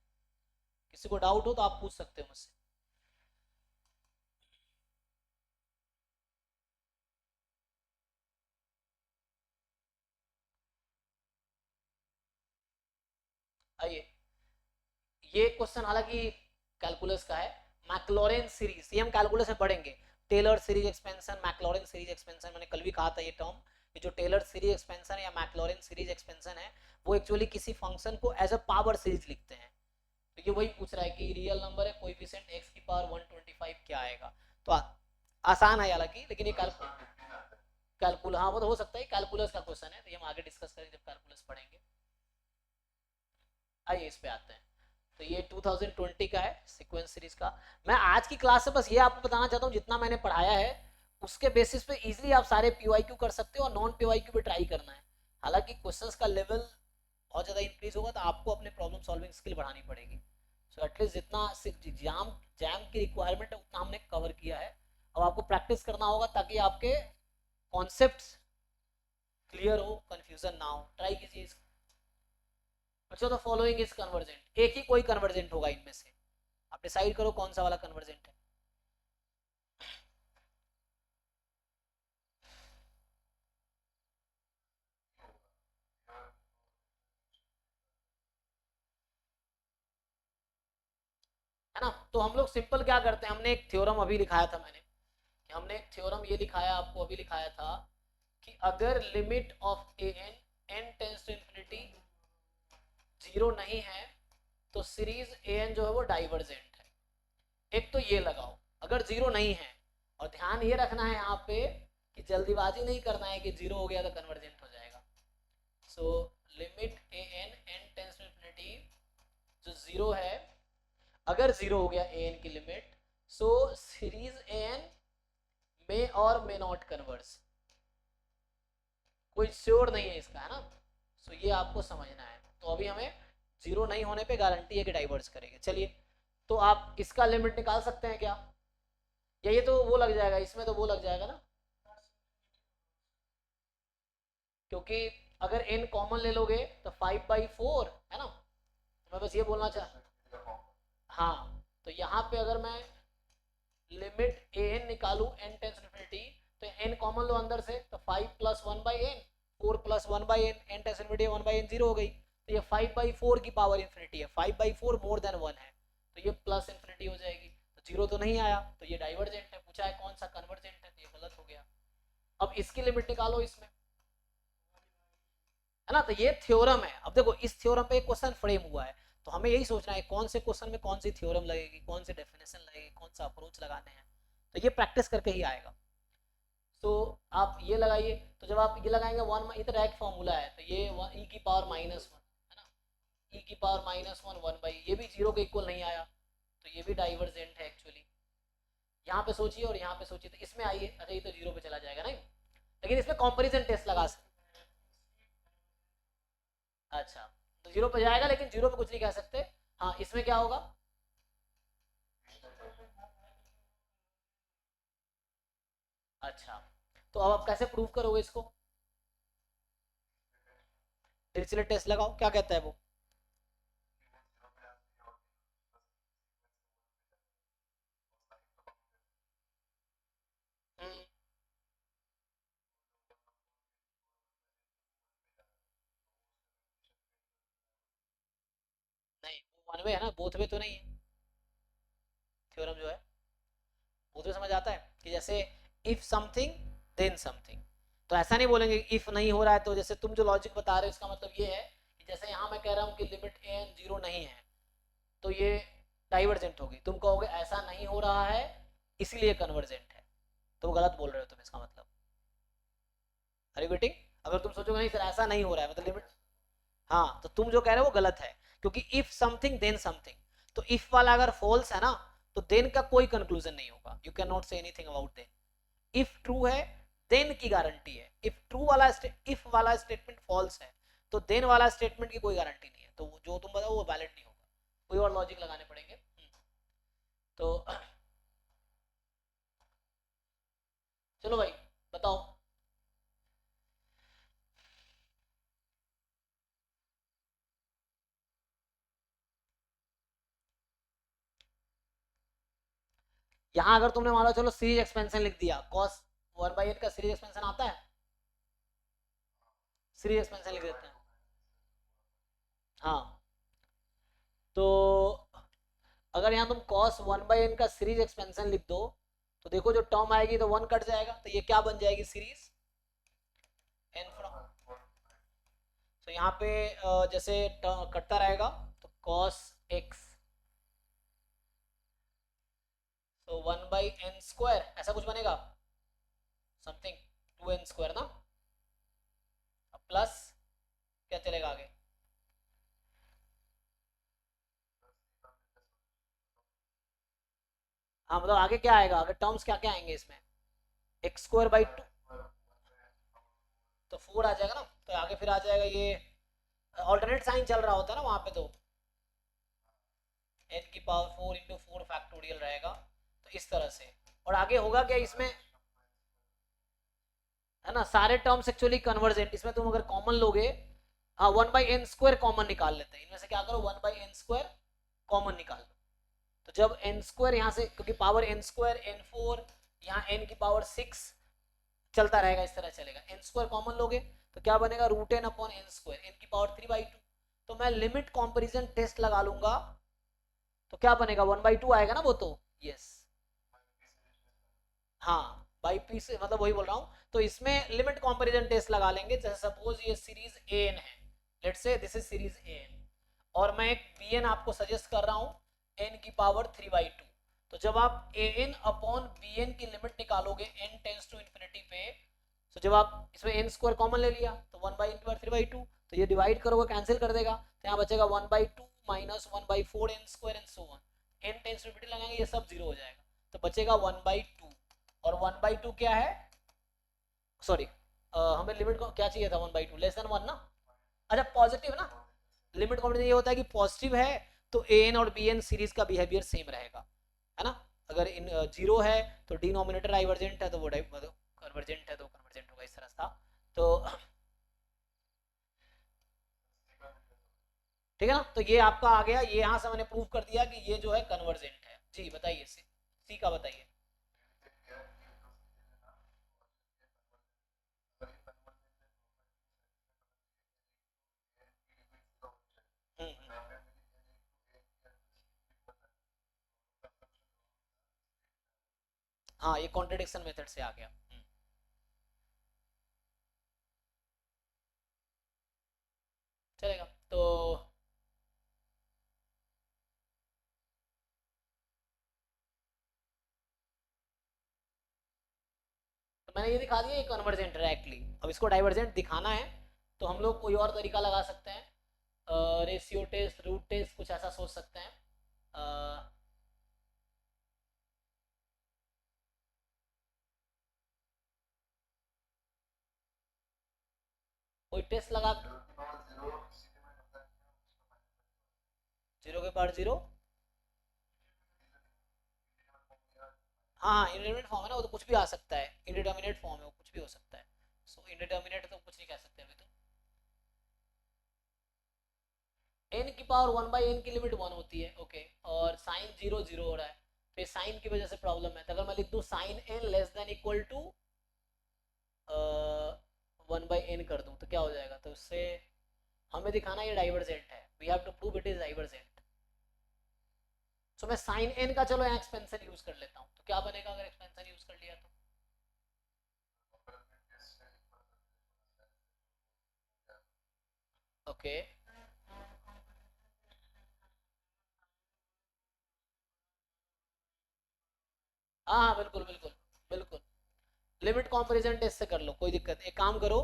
किसी को डाउट हो तो आप पूछ सकते हो मुझसे। आइए, ये क्वेश्चन हालांकि कैलकुलस का है, मैक्लॉरेन सीरीज, ये हम कैलकुलस में पढ़ेंगे, Taylor series expansion, Maclaurin series expansion, मैंने कल भी कहा था ये टर्म, ये जो टेलर सीरीज एक्सपेंशन या मैक्लॉरेन सीरीज एक्सपेंशन है वो एक्चुअली किसी फंक्शन को एज अ पावर सीरीज लिखते हैं, तो ये वही पूछ रहा है कि रियल नंबर है कोएफिशिएंट x की पावर 125 क्या आएगा, तो आसान है हालांकि, लेकिन ये कैलकुलस, हाँ वो तो हो सकता है कैलकुलस का क्वेश्चन है, तो ये हम आगे डिस्कस करेंगे जब कैलकुलस पढ़ेंगे। आइए इस पे आते हैं, तो ये 2020 का है सीक्वेंस सीरीज का। मैं आज की क्लास से बस ये आपको बताना चाहता हूँ जितना मैंने पढ़ाया है उसके बेसिस पे इजीली आप सारे पीवाईक्यू कर सकते हो और नॉन पीवाईक्यू पे ट्राई करना है। हालांकि क्वेश्चंस का लेवल बहुत ज़्यादा इंक्रीज होगा तो आपको अपने प्रॉब्लम सॉल्विंग स्किल बढ़ानी पड़ेगी। सो एटलीस्ट जितना जैम की रिक्वायरमेंट है उतना हमने कवर किया है, अब आपको प्रैक्टिस करना होगा ताकि आपके कॉन्सेप्ट क्लियर हो, कंफ्यूजन ना हो, ट्राई कीजिए इसको। अच्छा, तो फॉलोइंग इज कन्वर्जेंट, एक ही कोई कन्वर्जेंट होगा इनमें से, आप डिसाइड करो कौन सा वाला कन्वर्जेंट है। है ना, तो हम लोग सिंपल क्या करते हैं, हमने एक थ्योरम अभी लिखाया था, हमने एक थ्योरम ये लिखाया, आपको अभी लिखाया था कि अगर limit of n tends to infinity 0 नहीं है तो सीरीज एन जो है वो डाइवर्जेंट है। एक तो ये लगाओ अगर 0 नहीं है, और ध्यान ये रखना है यहाँ पे कि जल्दीबाजी नहीं करना है कि 0 हो गया तो कन्वर्जेंट हो जाएगा। So limit n tends to infinity जो 0 है, अगर 0 हो गया एन की लिमिट, सो सीरीज एन मे और मे नॉट कन्वर्स, कोई श्योर नहीं है इसका, है ना। सो ये आपको समझना है, तो अभी हमें 0 नहीं होने पे गारंटी है कि डाइवर्स करेंगे। चलिए, तो आप इसका लिमिट निकाल सकते हैं क्या, या ये तो वो लग जाएगा, इसमें तो वो लग जाएगा ना, क्योंकि अगर n कॉमन ले लोगे तो 5/4 है ना, तो मैं बस ये बोलना चाह, हाँ, तो यहाँ पे अगर मैं लिमिट an निकालू n टेंस इनफिनिटी, तो n कॉमन लो अंदर से, तो 5 + 1/n, 4 + 1/n, n tense infinity 1/n 0 हो गई, तो ये 5/4 की पावर इनफिनिटी है, 5/4 मोर देन 1 है, तो ये प्लस इनफिनिटी हो जाएगी, तो 0 तो नहीं आया, तो ये डाइवर्जेंट है, पूछा है कौन सा कन्वर्जेंट है, तो ये गलत हो गया। अब इसकी लिमिट निकालो इसमें, है ना, तो ये थ्योरम है। अब देखो इस थ्योरम पे एक क्वेश्चन फ्रेम हुआ है, तो हमें यही सोचना है कौन से क्वेश्चन में कौन सी थ्योरम लगेगी, कौन सी डेफिनेशन लगेगी, कौन सा अप्रोच लगाने हैं, तो ये प्रैक्टिस करके ही आएगा। तो आप ये लगाइए, तो जब आप ये लगाएंगे वन, ये तो डायरेक्ट फॉर्मूला है, तो ये ई की पावर माइनस वन है ना, ई की power minus one one by, ये भी जीरो के इक्वल नहीं आया, तो ये भी डाइवर्जेंट है एक्चुअली। यहाँ पे सोचिए और यहाँ पे सोचिए, तो इसमें आइए, अच्छा ये तो जीरो पे चला जाएगा नहीं, लेकिन इसमें कंपैरिजन टेस्ट लगा सकते। अच्छा, तो जीरो पे जाएगा, लेकिन जीरो पे कुछ नहीं कह सकते। हाँ, इसमें क्या होगा? अच्छा, तो अब आप कैसे प्रूव करोगे इसको? डिरिचलेट टेस्ट लगाओ, क्या कहता है वो? हम्म, नहीं, वो वन वे है ना, बोथ वे तो नहीं है थ्योरम जो है। बोथ वे समझ आता है कि जैसे इफ समथिंग देन समथिंग, तो ऐसा नहीं बोलेंगे इफ नहीं हो रहा है, तो जैसे तुम जो लॉजिक बता रहे हो इसका मतलब ये है कि जैसे यहाँ मैं कह रहा हूँ कि लिमिट ए एन जीरो नहीं है, तो ये डाइवर्जेंट होगी, तुम कहोगे ऐसा नहीं हो रहा है इसीलिए कन्वर्जेंट है, तो वो गलत बोल रहे हो तुम, इसका मतलब। अरे बेटिंग, अगर तुम सोचोगे नहीं सर ऐसा नहीं हो रहा है मतलब लिमिट, हाँ, तो तुम जो कह रहे हो वो गलत है, क्योंकि इफ समथिंग देन समथिंग, तो इफ वाला अगर फॉल्स है ना, तो देन का कोई कंक्लूजन नहीं होगा, you can not say anything about then. If true है, देन की गारंटी है, इफ ट्रू वाला इफ वाला स्टेटमेंट फॉल्स है, तो देन वाला स्टेटमेंट की कोई गारंटी नहीं है, तो जो तुम बताओ वो वैलिड नहीं होगा, कोई और लॉजिक लगाने पड़ेंगे। तो चलो भाई, बताओ। यहाँ अगर तुमने मान लो चलो सीरीज एक्सपेंशन लिख दिया, कॉस वन बाई एन का सीरीज एक्सपेंशन आता है, सीरीज एक्सपेंशन लिख देते हैं। हाँ, तो अगर यहाँ तुम cos वन बाई एन का सीरीज एक्सपेंशन लिख दो, तो देखो जो टर्म आएगी तो वन कट जाएगा, तो ये क्या बन जाएगी? सीरीज एन फ्रॉम, तो यहाँ पे जैसे कटता रहेगा, तो cos x, तो वन बाई एन स्क्वायर ऐसा कुछ बनेगा, समथिंग टू एन स्क्वायर ना, प्लस क्या चलेगा आगे? हाँ, मतलब आगे क्या आएगा, आगे टर्म्स क्या क्या आएंगे इसमें? एक्स स्क्वायर बाई टू, तो फोर आ जाएगा ना, तो आगे फिर आ जाएगा ये, ऑल्टरनेट साइन चल रहा होता है ना वहां पे, तो एन की power four into four factorial रहेगा, तो इस तरह से। और आगे होगा क्या इसमें, है ना, सारे टर्म्स एक्चुअली कन्वर्जेंट, इसमें तुम अगर कॉमन लोगे, हाँ, one by n square common निकाल लेते हैं, इनमें से क्या करो, one by n square common निकाल लो, तो जब एन स्क्वायर यहाँ से, क्योंकि power n square n four, यहाँ एन की पावर सिक्स, चलता रहेगा, इस तरह चलेगा, एन स्क्वायर कॉमन लोगे तो क्या बनेगा, root n upon n square, n की पावर थ्री बाई टू, तो मैं लिमिट कंपैरिजन टेस्ट लगा लूंगा, तो क्या बनेगा, वन बाई टू आएगा ना वो, तो यस, हाँ, बाई पी से मतलब वही बोल रहा हूँ, तो इसमें लिमिट कंपैरिजन टेस्ट लगा लेंगे, जैसे सपोज ये सीरीज ए एन है, let's say this is series A n, और मैं एक बी एन आपको सजेस्ट कर रहा हूँ एन की पावर थ्री बाई टू, तो जब आप ए एन अपॉन बी एन की लिमिट निकालोगे एन टेंस टू इन्फिनिटी पे, तो जब आप इसमें एन स्क्वायर कॉमन ले लिया, तो one by into three by two, तो ये डिवाइड करोगे कैंसिल कर देगा, तो यहाँ बचेगा one by two minus one by four n square and so one, n tends to infinity लगाएंगे ये सब जीरो हो जाएगा, तो बचेगा वन बाई टू, और वन बाई टू क्या है, सॉरी, हमें लिमिट को क्या चाहिए था, one by two less than one ना, अच्छा पॉजिटिव ना, लिमिट कॉम्बिनेशन ये होता है कि पॉजिटिव है तो ए एन और बी एन सीरीज का बिहेवियर सेम रहेगा, है ना, अगर इन जीरो है तो डिनोमिनेटर डाइवर्जेंट है, तो वो कन्वर्जेंट है तो कन्वर्जेंट होगा, इस तरह था, तो ठीक है ना, तो ये आपका आ गया, ये यहाँ से मैंने प्रूव कर दिया कि ये जो है कन्वर्जेंट है। जी बताइए, सी का बताइए। हम्म, हाँ, ये कॉन्ट्रडिक्शन मेथड से आ गया। चलेगा, तो मैंने ये दिखा दिया ये कन्वर्जेंट डायरेक्टली। अब इसको डाइवर्जेंट दिखाना है तो हम लोग कोई और तरीका लगा सकते हैं, रेशियो टेस्ट, रूट टेस्ट, कुछ ऐसा सोच सकते हैं। कोई टेस्ट लगा, जीरो के पावर जीरो। हाँ इंडिटरमिनेट फॉर्म है ना, वो तो कुछ भी आ सकता है, इंडिटरमिनेट फॉर्म है, वो कुछ भी हो सकता है। सो इंडिटरमिनेट तो कुछ नहीं कह सकते अभी तो। एन की पावर वन बाई एन की लिमिट वन होती है, ओके। और साइन जीरो जीरो हो रहा है, फिर साइन की वजह से प्रॉब्लम है। तो अगर मैं लिख दूँ sine n less than equal to one by n कर दूँ तो क्या हो जाएगा? तो उससे हमें दिखाना ये डाइवर्जेंट है, we have to prove it is divergent. So मैं साइन एन का चलो यहाँ एक्सपेंशन यूज कर लेता हूँ, तो क्या बनेगा अगर एक्सपेंशन यूज कर लिया तो? ओके हाँ हाँ बिल्कुल बिल्कुल बिल्कुल। लिमिट कंपैरिजन टेस्ट से कर लो, कोई दिक्कत नहीं। एक काम करो,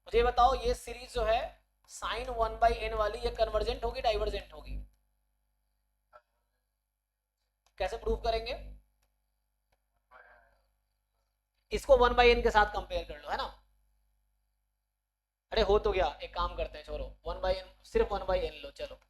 मुझे बताओ ये सीरीज जो है साइन वन बाई एन वाली, ये कन्वर्जेंट होगी डाइवर्जेंट होगी? कैसे प्रूव करेंगे? इसको वन बाई एन के साथ कंपेयर कर लो, है ना। अरे हो तो गया, एक काम करते हैं, छोड़ो वन बाई एन, सिर्फ वन बाई एन लो चलो।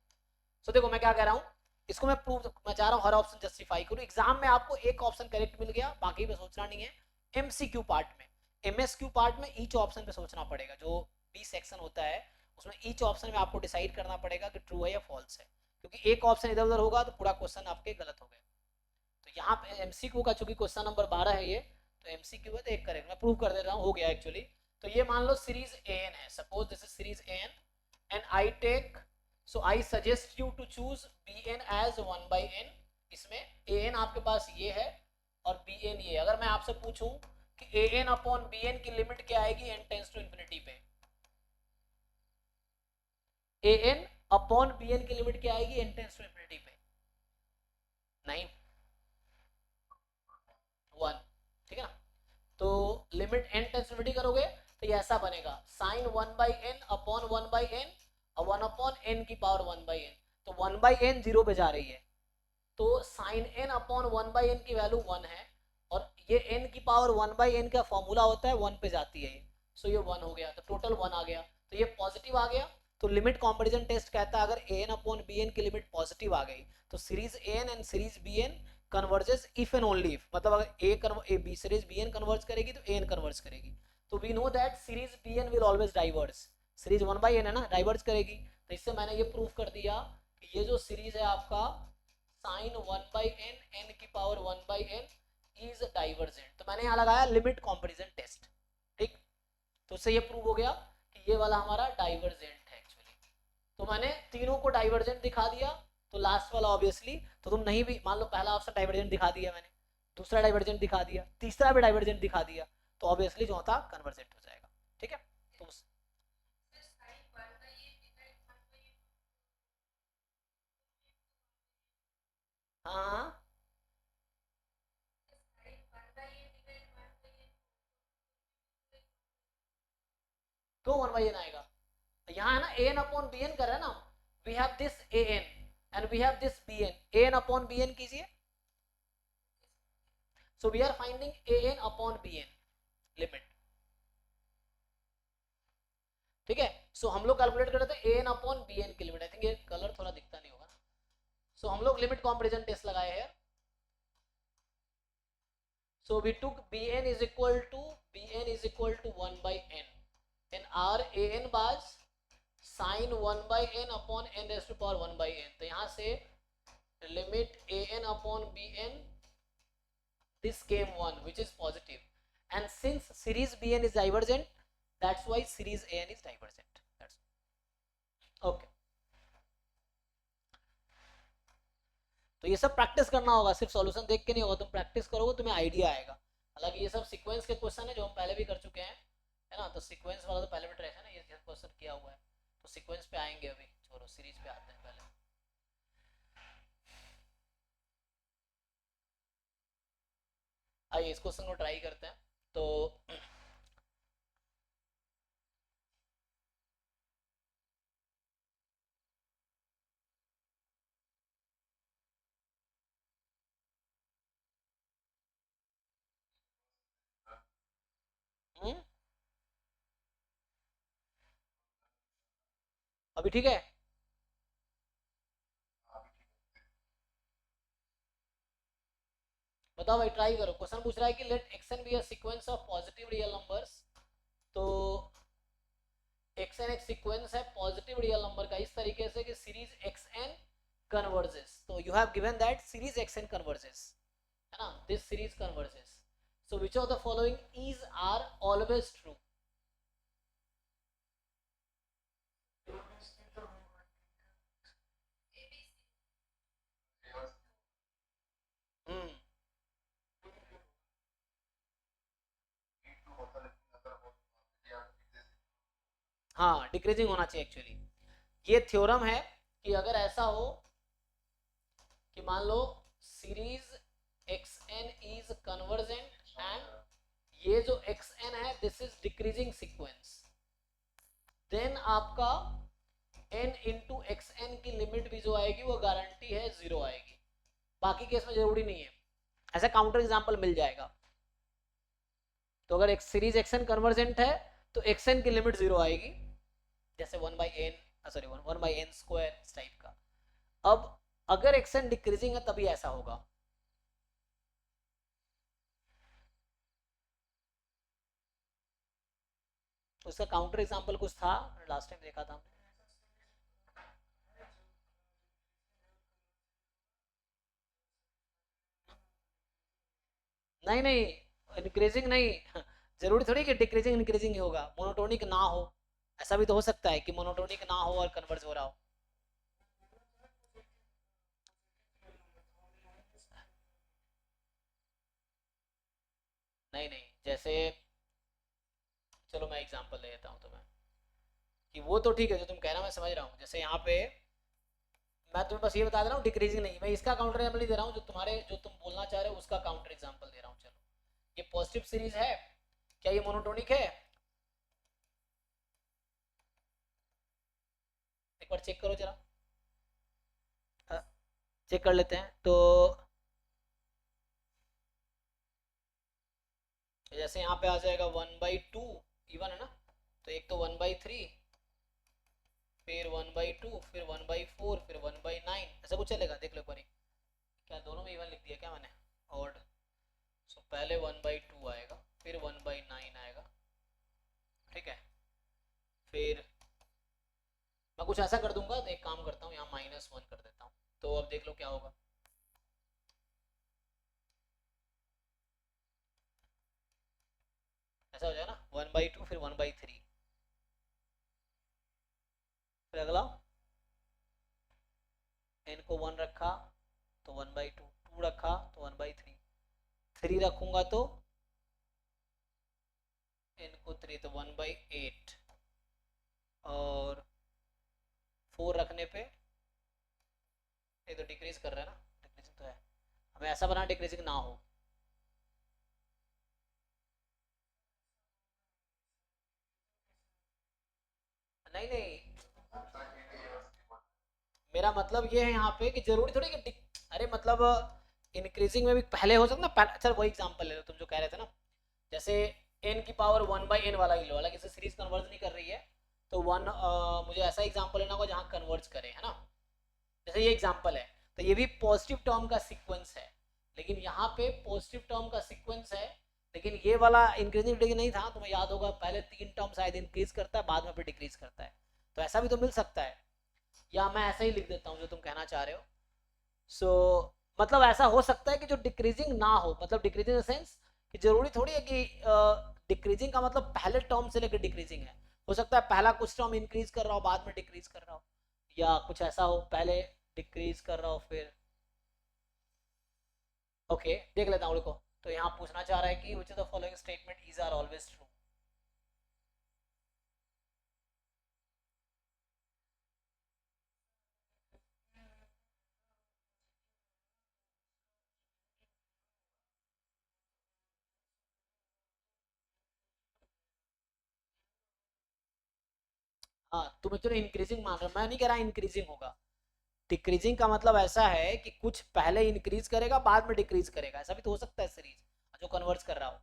सो देखो मैं क्या कह रहा हूँ, इसको मैं प्रूव, मैं चाह रहा हूँ हर ऑप्शन जस्टिफाई करूँ। एग्जाम में आपको एक ऑप्शन करेक्ट मिल गया, बाकी पे सोचना नहीं है। एमसीक्यू पार्ट में, एमएसक्यू पार्ट में ईच ऑप्शन पे सोचना पड़ेगा। जो बी सेक्शन होता है उसमें ईच ऑप्शन में आपको डिसाइड करना पड़ेगा कि ट्रू है या फॉल्स है, क्योंकि एक ऑप्शन इधर उधर होगा तो पूरा क्वेश्चन आपके गलत हो गए। तो यहाँ पे एमसीक्यू का चूंकि क्वेश्चन नंबर 12 है ये, तो एमसीक्यू है तो एक करेक्ट, मैं प्रूव कर दे रहा हूँ, हो गया एक्चुअली। तो ये मान लो सीरीज ए एन है, suppose this is series A n and I take, so I suggest you to choose b n as one by n. इसमें ए एन आपके पास ये है और बी एन ये। अगर मैं आपसे पूछूं कि ए एन अपॉन बी एन की लिमिट क्या आएगी एन टेंस टू इन्फिनिटी पे, ए एन अपॉन बी एन की लिमिट क्या आएगी एन टेंस टू इन्फिनिटी पे? नहीं, वन, ठीक है ना। तो limit n tends to infinity करोगे तो ये ऐसा बनेगा, sine one by n upon one by n और वन अपॉन एन की पावर वन बाई एन। तो वन बाई एन जीरो पे जा रही है, तो sine N upon one by n की वैल्यू वन है, और ये एन की पावर वन बाई एन का फॉर्मूला होता है, वन पे जाती है ये। सो ये वन हो गया, तो टोटल वन आ गया, तो ये पॉजिटिव आ गया। तो लिमिट कंपैरिजन टेस्ट कहता है अगर a n upon b n की लिमिट पॉजिटिव आ गई तो series A n and series b n converges if and only if, मतलब अगर a b series b n converge करेगी तो ए एन कन्वर्ज करेगी। तो we know that series b n will always diverse, series one by n है ना, diverse करेगी। तो इससे मैंने ये प्रूफ कर दिया कि ये जो सीरीज है आपका sine one by n n की power one by n is divergent. तो मैंने यहाँ लगाया लिमिट कंपैरिजन टेस्ट, ठीक। तो उससे ये प्रूव हो गया कि ये वाला हमारा डाइवर्जेंट है एक्चुअली। तो मैंने तीनों को डाइवर्जेंट दिखा दिया, तो लास्ट वाला ऑब्वियसली, तो तुम नहीं भी मान लो पहला ऑप्शन डाइवर्जेंट दिखा दिया मैंने, दूसरा डाइवर्जेंट दिखा दिया, तीसरा भी डाइवर्जेंट दिखा दिया, तो ऑब्वियसली चौथा कन्वर्जेंट हो जाएगा, ठीक है। तो हाँ क्यों वन बाई एन आएगा? यहाँ है ना a n upon b n कर रहा है ना, we have this A n and we have this b n, a n upon b n कीजिए। So we are finding a n upon b n limit, ठीक है। So हम लोग calculate कर रहे थे a n upon b n की limit. I think ये कलर थोड़ा दिखता नहीं होगा। सो हम लोग लिमिट कंपैरिजन टेस्ट लगाए हैं। So we took b n is equal to 1 by n, then our a n was sin 1 by n upon n raised to power 1 by n। तो यहाँ से limit a n upon b n, this came 1 which is positive, and since series b n is divergent, that's why series a n is divergent, that's okay। तो ये सब practice करना होगा, सिर्फ solution देख के नहीं होगा, तुम प्रैक्टिस करोगे तुम्हें आइडिया आएगा। हालांकि ये सब सीक्वेंस के क्वेश्चन है जो हम पहले भी कर चुके हैं, है ना। तो सीक्वेंस वाला तो पहले भी ट्रेस है ना, ये क्वेश्चन किया हुआ है, तो सीक्वेंस पे आएंगे अभी, छोड़ो सीरीज पे आते हैं पहले। आइए इस क्वेश्चन को ट्राई करते हैं। तो हम्म, अभी ठीक है। बताओ भाई, ट्राई करो। क्वेश्चन पूछ रहा है कि let x n be a sequence of positive real numbers. तो एक्स एन एक सीक्वेंस है पॉजिटिव रियल नंबर का इस तरीके से कि सीरीज एक्स एन कन्वर्जेस। तो you have given that series x n converges, है ना, this series converges. So which of the following is are always true? Hmm, हाँ, डिक्रीजिंग होना चाहिए एक्चुअली। ये थ्योरम है कि अगर ऐसा हो कि मान लो series x n is convergent and ये जो एक्स एन है this is decreasing sequence, then आपका n इंटू एक्स एन की लिमिट भी जो आएगी वो गारंटी है जीरो आएगी। बाकी केस में जरूरी नहीं है, ऐसा काउंटर एग्जांपल मिल जाएगा। तो अगर एक सीरीज एक्स एन कन्वर्जेंट है तो एक्स एन की लिमिट जीरो आएगी, जैसे one by n, sorry one by n square इस टाइप का। अब अगर एक्स एन डिक्रीजिंग है तभी ऐसा होगा। उसका काउंटर एग्जांपल कुछ था, लास्ट टाइम देखा था हमने। नहीं नहीं, इंक्रीजिंग नहीं। जरूरी थोड़ी कि डिक्रीजिंग इंक्रीजिंग ही होगा, मोनोटोनिक ना हो। ऐसा भी तो हो सकता है कि मोनोटोनिक ना हो और कन्वर्ज हो रहा हो। नहीं नहीं, जैसे चलो मैं एग्जांपल दे देता हूँ तुम्हें कि वो तो ठीक है जो तुम कह रहे हो, मैं समझ रहा हूँ। जैसे यहाँ पे मैं तुम्हें बस ये बता दे रहा हूँ डिक्रीजिंग नहीं, मैं इसका काउंटर एग्जाम्पल नहीं दे रहा हूँ, जो तुम बोलना चाह रहे हो उसका काउंटर एग्जाम्पल दे रहा हूँ। चलो, ये पॉजिटिव सीरीज है, क्या ये मोनोटोनिक है? एक बार चेक करो जरा। चेक कर लेते हैं तो। जैसे यहाँ पे आ जाएगा 1/2, इवन है ना, तो एक तो 1/3, फिर 1/2, फिर 1/4, फिर 1/9, ऐसा कुछ चलेगा? देख लो एक बारी। क्या दोनों में इवन लिख दिया क्या मैंने? ऑड। सो पहले 1/2 आएगा, फिर 1/9 आएगा, ठीक है। फिर मैं कुछ ऐसा कर दूंगा, तो एक काम करता हूँ यहाँ -1 कर देता हूँ, तो अब देख लो क्या होगा। ऐसा हो जाए ना, 1/2 फिर 1/3, फिर अगला n को 1 रखा तो 1/2, 2 रखा तो 1/3, 3 रखूंगा तो n को 3 तो 1/8, और 4 रखने पे ये तो डिक्रीज कर रहा है ना, डिक्रीजिंग तो है। हमें ऐसा बना डिक्रीजिंग ना हो। नहीं नहीं, मेरा मतलब ये है यहाँ पे कि जरूरी थोड़ी कि अरे मतलब इंक्रीजिंग में भी पहले हो सकता ना पहले। अच्छा वही एग्जांपल ले लो तुम जो कह रहे थे ना, जैसे n की पावर 1/n वाला ही लो, हालांकि इससे सीरीज कन्वर्ज नहीं कर रही है। तो मुझे ऐसा एग्जांपल लेना होगा जहाँ कन्वर्ज करे, है ना। जैसे ये एग्जांपल है, तो ये भी पॉजिटिव टर्म का सीक्वेंस है, लेकिन यहाँ पे पॉजिटिव टर्म का सीक्वेंस है, लेकिन ये वाला इंक्रीजिंग डिग्री नहीं था। तुम्हें याद होगा पहले 3 टर्म शायद इंक्रीज करता है, बाद में फिर डिक्रीज करता है। तो ऐसा भी तो मिल सकता है, या मैं ऐसा ही लिख देता हूँ जो तुम कहना चाह रहे हो। सो मतलब ऐसा हो सकता है कि जो डिक्रीजिंग ना हो, मतलब डिक्रीजिंग इन सेंस कि जरूरी थोड़ी है कि डिक्रीजिंग का मतलब पहले टर्म से लेकर डिक्रीजिंग है। हो सकता है पहला कुछ टर्म इंक्रीज कर रहा हो, बाद में डिक्रीज कर रहा हो, या कुछ ऐसा हो पहले डिक्रीज कर रहा हो फिर। ओके देख लेता हूँ, रुको। तो यहाँ पूछना चाह रहा है कि which of the following statement is are always true. हाँ तुम एक्चुअली इंक्रीजिंग मान रहे हो, मैं नहीं कह रहा इंक्रीजिंग होगा। डिक्रीजिंग का मतलब ऐसा है कि कुछ पहले इंक्रीज करेगा बाद में डिक्रीज करेगा, ऐसा भी तो हो सकता है सीरीज जो कन्वर्ट्स कर रहा हो।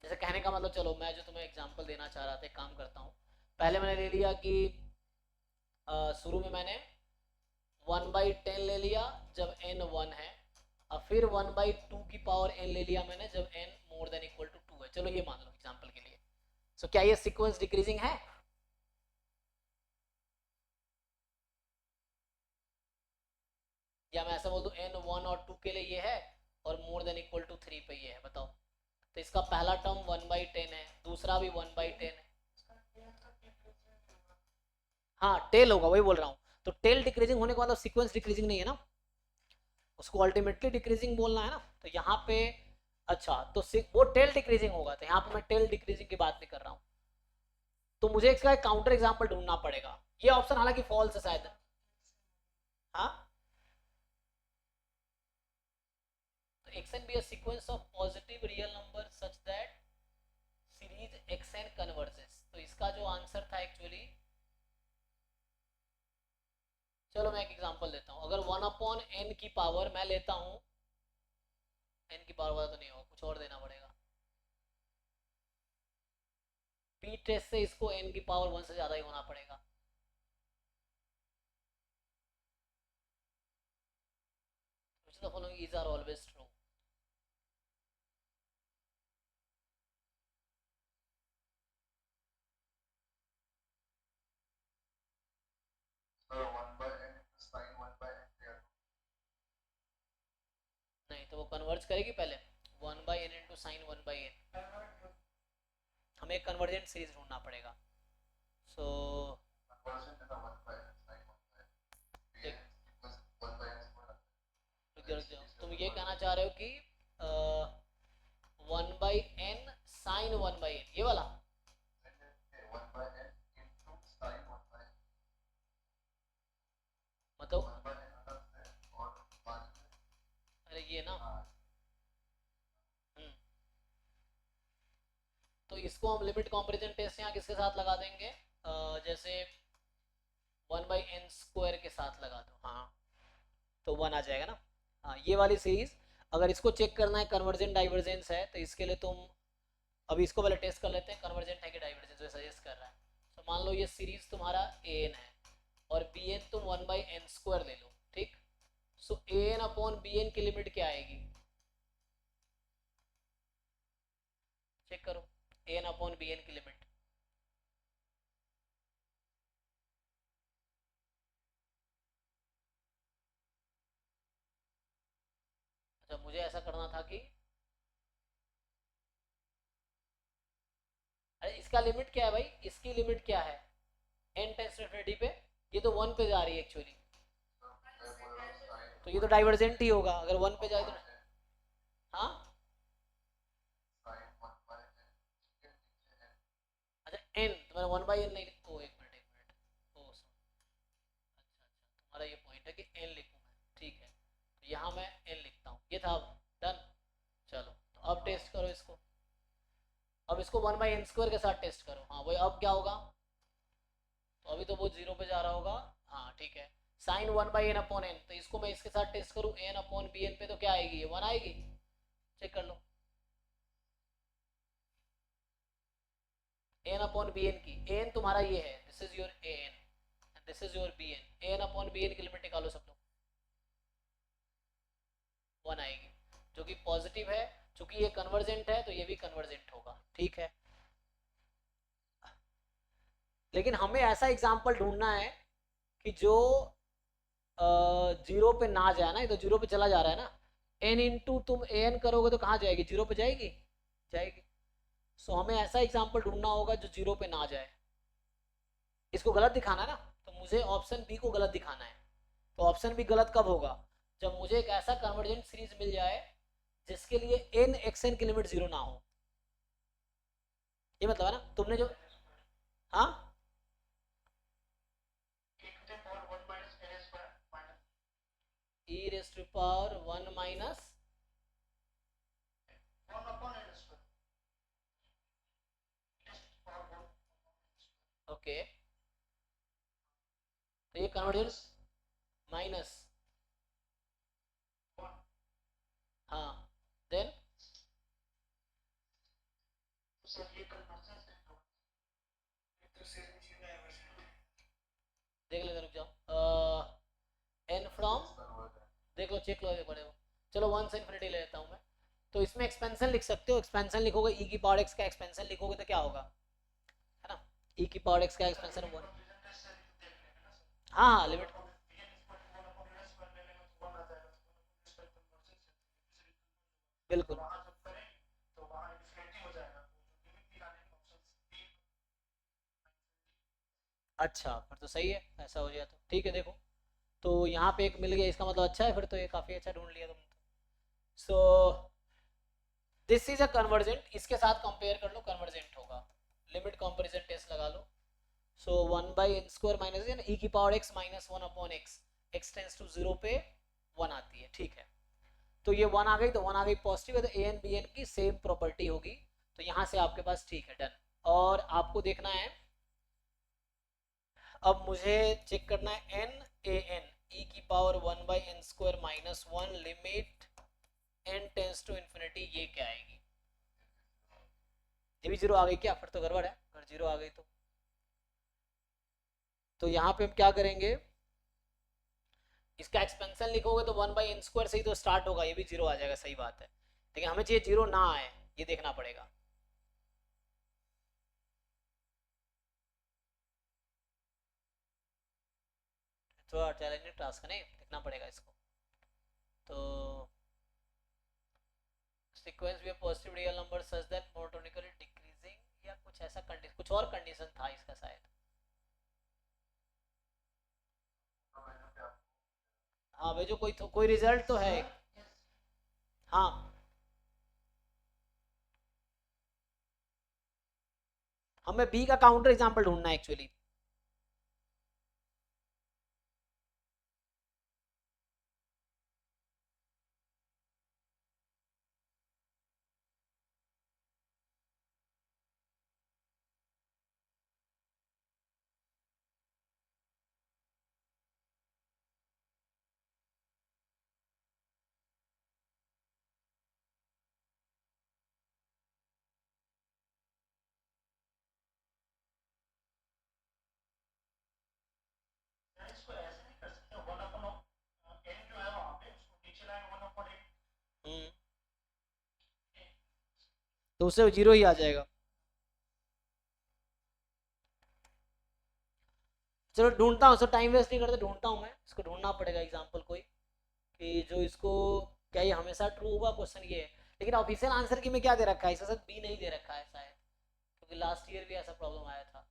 जैसे कहने का मतलब, चलो मैं जो तुम्हें एग्जांपल देना चाह रहा था, एक काम करता हूँ। पहले मैंने ले लिया कि शुरू में मैंने 1/10 ले लिया जब n 1 है, और फिर 1/2 की पावर n ले लिया मैंने जब n more than equal to 2 है। चलो ये मान लो एग्जांपल के लिए। सो क्या ये सीक्वेंस डिक्रीजिंग है? या मैं ऐसा बोल दूं n 1 और 2 के लिए ये है और मोर देन इक्वल टू 3 पे ये है, बताओ। तो इसका पहला टर्म 1/10 है, दूसरा भी 1/10 है। हाँ टेल होगा, वही बोल रहा हूँ। तो टेल डिक्रीजिंग होने का मतलब सीक्वेंस डिक्रीजिंग नहीं है ना, उसको अल्टीमेटली डिक्रीजिंग बोलना है ना। तो यहाँ पे अच्छा, तो वो टेल डिक्रीजिंग होगा, तो यहाँ पे मैं टेल डिक्रीजिंग की बात नहीं कर रहा हूँ। तो मुझे इसका एक काउंटर एग्जाम्पल ढूंढना पड़ेगा। ये ऑप्शन हालांकि फॉल्स है शायद। हाँ, तो xn be a sequence of positive real number such that series xn converges। तो इसका जो आंसर था एक्चुअली, चलो मैं एक एग्जांपल देता हूँ। अगर 1/n की पावर मैं लेता हूँ, n की पावर वाला तो नहीं होगा, कुछ और देना पड़ेगा। p टेस्ट से इसको n की पावर 1 से ज्यादा ही होना पड़ेगा। Which of the following is are always true? नहीं तो वो कन्वर्ज करेगी पहले 1/n इंटू साइन 1/n। हमें एक कन्वर्जेंट सीरीज ढूंढना पड़ेगा। सो तुम ये कहना चाह रहे हो कि 1/n साइन 1/n ये वाला? मतलब अरे ये ना, हम्म, तो इसको हम लिमिट कंपैरिजन टेस्ट यहाँ किसके साथ लगा देंगे? जैसे 1/n² के साथ लगा दो, हाँ तो 1 आ जाएगा ना। हाँ ये वाली सीरीज, अगर इसको चेक करना है कन्वर्जेंट डाइवर्जेंस है, तो इसके लिए तुम अभी इसको पहले टेस्ट कर लेते हैं कन्वर्जेंट है कि डाइवर्जेंस, जो सजेस्ट कर रहा है। तो मान लो ये सीरीज तुम्हारा an है और bn तुम 1/n² ले लो, ठीक। सो an अपॉन bn की लिमिट क्या आएगी? चेक करो an अपॉन bn की लिमिट। अच्छा मुझे ऐसा करना था कि, अरे इसका लिमिट क्या है भाई, इसकी लिमिट क्या है n टेंस टू इनफिनिटी पे? ये तो 1 पे जा रही है एक्चुअली, तो ये तो डाइवर्जेंट ही होगा अगर 1 पे जाए तो। हाँ अच्छा n, तो मैंने 1/n नहीं, ओ एक मिनट एक मिनट, ओ अच्छा अच्छा, तुम्हारा ये पॉइंट है कि n लिखूं मैं, ठीक है। तो यहाँ मैं n लिखता हूँ, ये था। डन। चलो तो अब टेस्ट करो इसको। अब इसको 1/n² के साथ टेस्ट करो। हाँ वही, अब क्या होगा? तो अभी तो वो 0 पे जा रहा होगा। हाँ ठीक है, साइन 1/n अपॉन n, तो इसको मैं इसके साथ टेस्ट करूँ n अपॉन bn पे, तो क्या आएगी? ये 1 आएगी। चेक कर लो n अपॉन bn की, n तुम्हारा ये है, this is your an, this is your bn, n upon bn की लिमिट निकालो सब लोग, 1 आएगी, जो कि पॉजिटिव है। चूंकि ये कन्वर्जेंट है तो ये भी कन्वर्जेंट होगा, ठीक है। लेकिन हमें ऐसा एग्जाम्पल ढूंढना है कि जो 0 पे ना जाए ना, ये तो 0 पे चला जा रहा है ना। n इंटू तुम an करोगे तो कहाँ जाएगी? 0 पे जाएगी, जाएगी। सो हमें ऐसा एग्जाम्पल ढूंढना होगा जो 0 पे ना जाए। इसको गलत दिखाना है ना, तो मुझे ऑप्शन बी को गलत दिखाना है। तो ऑप्शन बी गलत कब होगा? जब मुझे एक ऐसा कन्वर्जेंट सीरीज मिल जाए जिसके लिए n xn की लिमिट 0 ना हो। ये मतलब है ना तुमने जो, हाँ e raised to power 1 minus, okay, तो ये कन्वर्जेंस माइनस, हाँ, देन देख लेते, रुक जाओ, एन फ्रॉम, देख लो, चेक लो एक बार, चलो 1 से इन्फिनिटी ले लेता हूँ मैं। तो इसमें एक्सपेंशन लिख सकते हो, एक्सपेंशन लिखोगे ई की पावर एक्स का एक्सपेंशन लिखोगे तो क्या होगा, है ना, ई की पावर एक्स का एक्सपेंशन 1, हाँ हाँ लिमिट, बिल्कुल, अच्छा फिर तो सही है, ऐसा हो जाए तो ठीक है। देखो तो यहाँ पे एक मिल गया, इसका मतलब अच्छा है, फिर तो ये काफ़ी अच्छा ढूंढ लिया तुमने। So this is a convergent, इसके साथ कंपेयर कर लो, कन्वर्जेंट होगा, लिमिट कंपैरिजन टेस्ट लगा लो। सो 1/n² माइनस ई की power x minus 1/x, x tends to 0 पे 1 आती है, ठीक है। तो ये 1 आ गई, तो 1 आ गई पॉजिटिव है, तो ए एन बी एन की सेम प्रॉपर्टी होगी, तो यहाँ से आपके पास ठीक है, डन। और आपको देखना है, अब मुझे चेक करना है एन ए एन ई की power 1/n² minus 1 limit n tends to infinity, ये क्या आएगी, ये भी जीरो आ गई क्या, फिर तो गड़बड़ है, अगर जीरो आ गई तो यहाँ पे हम क्या करेंगे, इसका एक्सपेंशन लिखोगे तो 1/n² से ही तो स्टार्ट होगा, ये भी जीरो आ जाएगा, सही बात है, लेकिन हमें चाहिए जीरो ना आए, ये देखना पड़ेगा। थोड़ा चैलेंजिंग टास्क है, नहीं देखना पड़ेगा इसको। तो सीक्वेंस भी positive real number such that monotonically decreasing, या कुछ ऐसा कंडीशन, कुछ और कंडीशन था इसका शायद, हाँ भाई, जो कोई रिजल्ट तो है, हाँ, हमें बी का काउंटर एग्जांपल ढूंढना है एक्चुअली। तो उससे जीरो ही आ जाएगा। चलो ढूंढता हूँ, सर टाइम वेस्ट नहीं करते, ढूंढता हूँ मैं, इसको ढूंढना पड़ेगा एग्जांपल कोई, कि जो इसको, क्या ये हमेशा ट्रू होगा, क्वेश्चन ये है। लेकिन ऑफिशियल आंसर की में क्या दे रखा है, इसके साथ बी नहीं दे रखा है शायद, क्योंकि लास्ट ईयर भी ऐसा प्रॉब्लम आया था।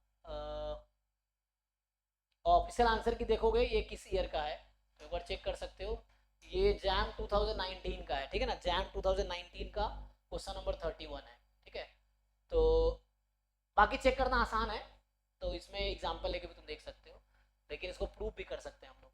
ऑफिशियल आंसर की देखोगे ये किस ईयर का है, तो एक बार चेक कर सकते हो, ये जैम 2019 का है, ठीक है ना, जैम 2019 का क्वेश्चन नंबर 31 है, ठीक है। तो बाकी चेक करना आसान है, तो इसमें एग्जांपल लेके भी तुम देख सकते हो, लेकिन इसको प्रूव भी कर सकते हैं हम लोग।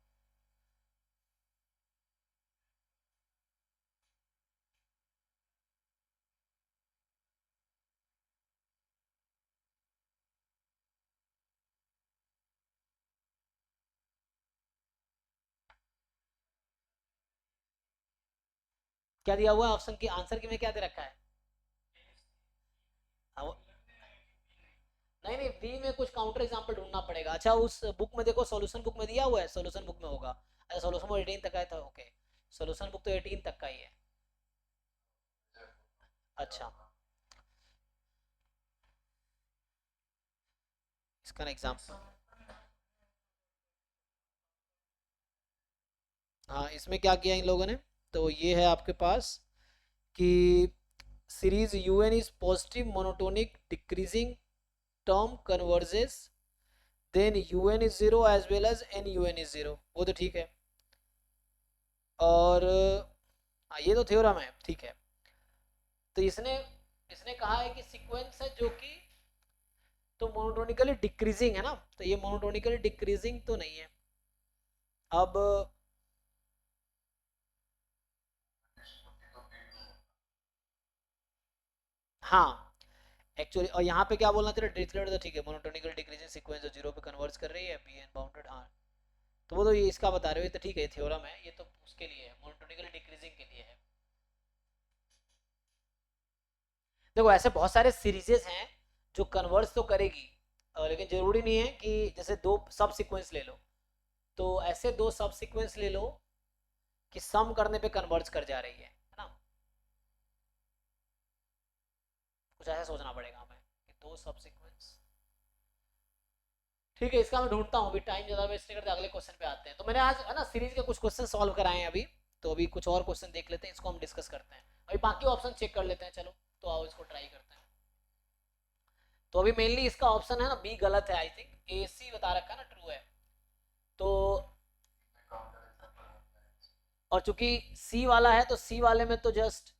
क्या दिया हुआ है ऑप्शन की आंसर की में, क्या दे रखा है, हाँ, नहीं नहीं, बी में कुछ काउंटर एग्जांपल ढूंढना पड़ेगा। अच्छा उस बुक में देखो, सॉल्यूशन बुक में दिया हुआ है, सॉल्यूशन बुक में होगा, अच्छा सॉल्यूशन बुक 18 तक का था, ओके, सॉल्यूशन बुक तो 18 तक का ही है। अच्छा, इसका एग्जांपल, हाँ इसमें क्या किया इन लोगों ने, तो ये है आपके पास कि series u n is positive monotonic decreasing term converges, then u n is zero as well as n u n is zero, वो तो ठीक है। और हाँ ये तो थ्योरम है, ठीक है। तो इसने इसने कहा है कि सीक्वेंस है जो कि, तो मोनोटोनिकली डिक्रीजिंग है ना, तो ये मोनोटोनिकली डिक्रीजिंग तो नहीं है। अब हाँ, एक्चुअली, और यहाँ पे क्या बोलना तेरा डिक्लेयर तो ठीक है, मोनोटोनिकल डिक्रीजिंग सीक्वेंस जो जीरो पे कन्वर्ज कर रही है बी एन बाउंडेड, हाँ। तो वो तो ये इसका बता रहे हो, ये तो ठीक है, थ्योरम है ये, तो उसके लिए है, मोनोटोनिकल डिक्रीजिंग के लिए है। देखो ऐसे बहुत सारे सीरीजेस हैं जो कन्वर्ज तो करेगी, लेकिन जरूरी नहीं है कि जैसे दो सब सीक्वेंस ले लो, तो ऐसे दो सब सीक्वेंस ले लो कि सम करने पे कन्वर्ज कर जा रही है ना। कुछ ऐसा सोचना पड़ेगा हमें कि दो सब सीक्वेंस, ठीक है, इसका मैं ढूंढता हूँ, अभी टाइम ज़्यादा वेस्ट नहीं करते, अगले क्वेश्चन पे आते हैं। तो मैंने आज है ना सीरीज के कुछ क्वेश्चन सॉल्व कराए हैं अभी, तो अभी कुछ और क्वेश्चन देख लेते हैं, इसको हम डिस्कस करते हैं, अभी बाकी ऑप्शन चेक कर लेते हैं, चलो तो आओ इसको ट्राई करते हैं। तो अभी मेनली इसका ऑप्शन है ना बी गलत है, आई थिंक ए सी बता रखा है ना ट्रू है, तो और चूंकि सी वाला है तो सी वाले में तो जस्ट,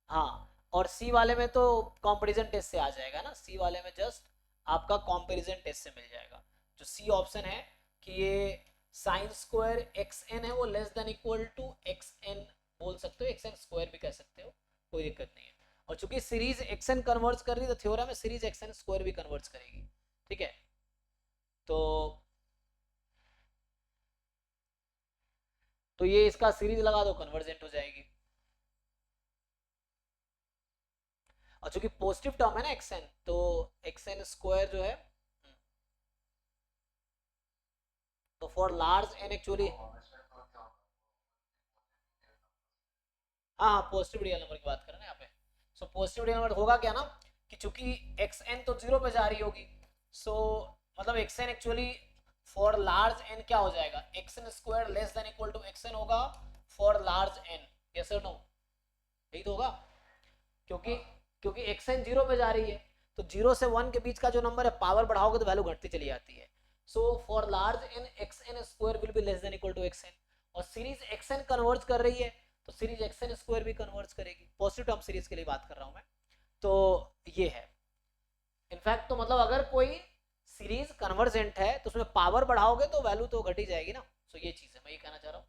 हाँ, और सी वाले में तो कंपैरिजन टेस्ट से आ जाएगा ना, सी वाले में जस्ट आपका कंपैरिजन टेस्ट से मिल जाएगा। जो सी ऑप्शन है कि ये साइन स्क्वायर एक्स एन है वो less than equal to x n बोल सकते हो, एक्स एन स्क्वायर भी कह सकते हो, कोई दिक्कत नहीं है। और चूंकि सीरीज एक्स एन कन्वर्ट्स कर रही है तो थ्योरम में सीरीज एक्स एन स्क्वायर भी कन्वर्ट्स करेगी, ठीक है। तो ये इसका सीरीज लगा दो, कन्वर्जेंट हो जाएगी। और चूंकि पॉजिटिव टर्म है ना एक्स एन, तो एक्स एन स्क्वायर जो है, तो फॉर लार्ज एन एक्चुअली, हाँ पॉजिटिव रियल नंबर की बात कर रहे हैं यहाँ पे। सो पॉजिटिव रियल नंबर होगा क्या ना, कि चूंकि एक्स एन तो जीरो पे जा रही होगी, सो मतलब x n actually for large n क्या हो जाएगा, x n square less than equal to x n होगा फॉर लार्ज एन, यस और नो, यही तो होगा। क्योंकि क्योंकि एक्स एन जीरो पे जा रही है, तो जीरो से वन के बीच का जो नंबर है पावर बढ़ाओगे तो वैल्यू घटती चली जाती है। So for large n x n square will be less than equal to x n, और सीरीज एक्स एन कन्वर्ज कर रही है तो सीरीज एक्स एन स्क्वायर भी कन्वर्ज करेगी, पॉजिटिव टर्म सीरीज के लिए बात कर रहा हूं मैं। तो ये है इनफैक्ट, तो मतलब अगर कोई सीरीज कन्वर्जेंट है तो उसमें पावर बढ़ाओगे तो वैल्यू तो घटी जाएगी ना। सो ये चीज है, मैं ये कहना चाह रहा हूँ।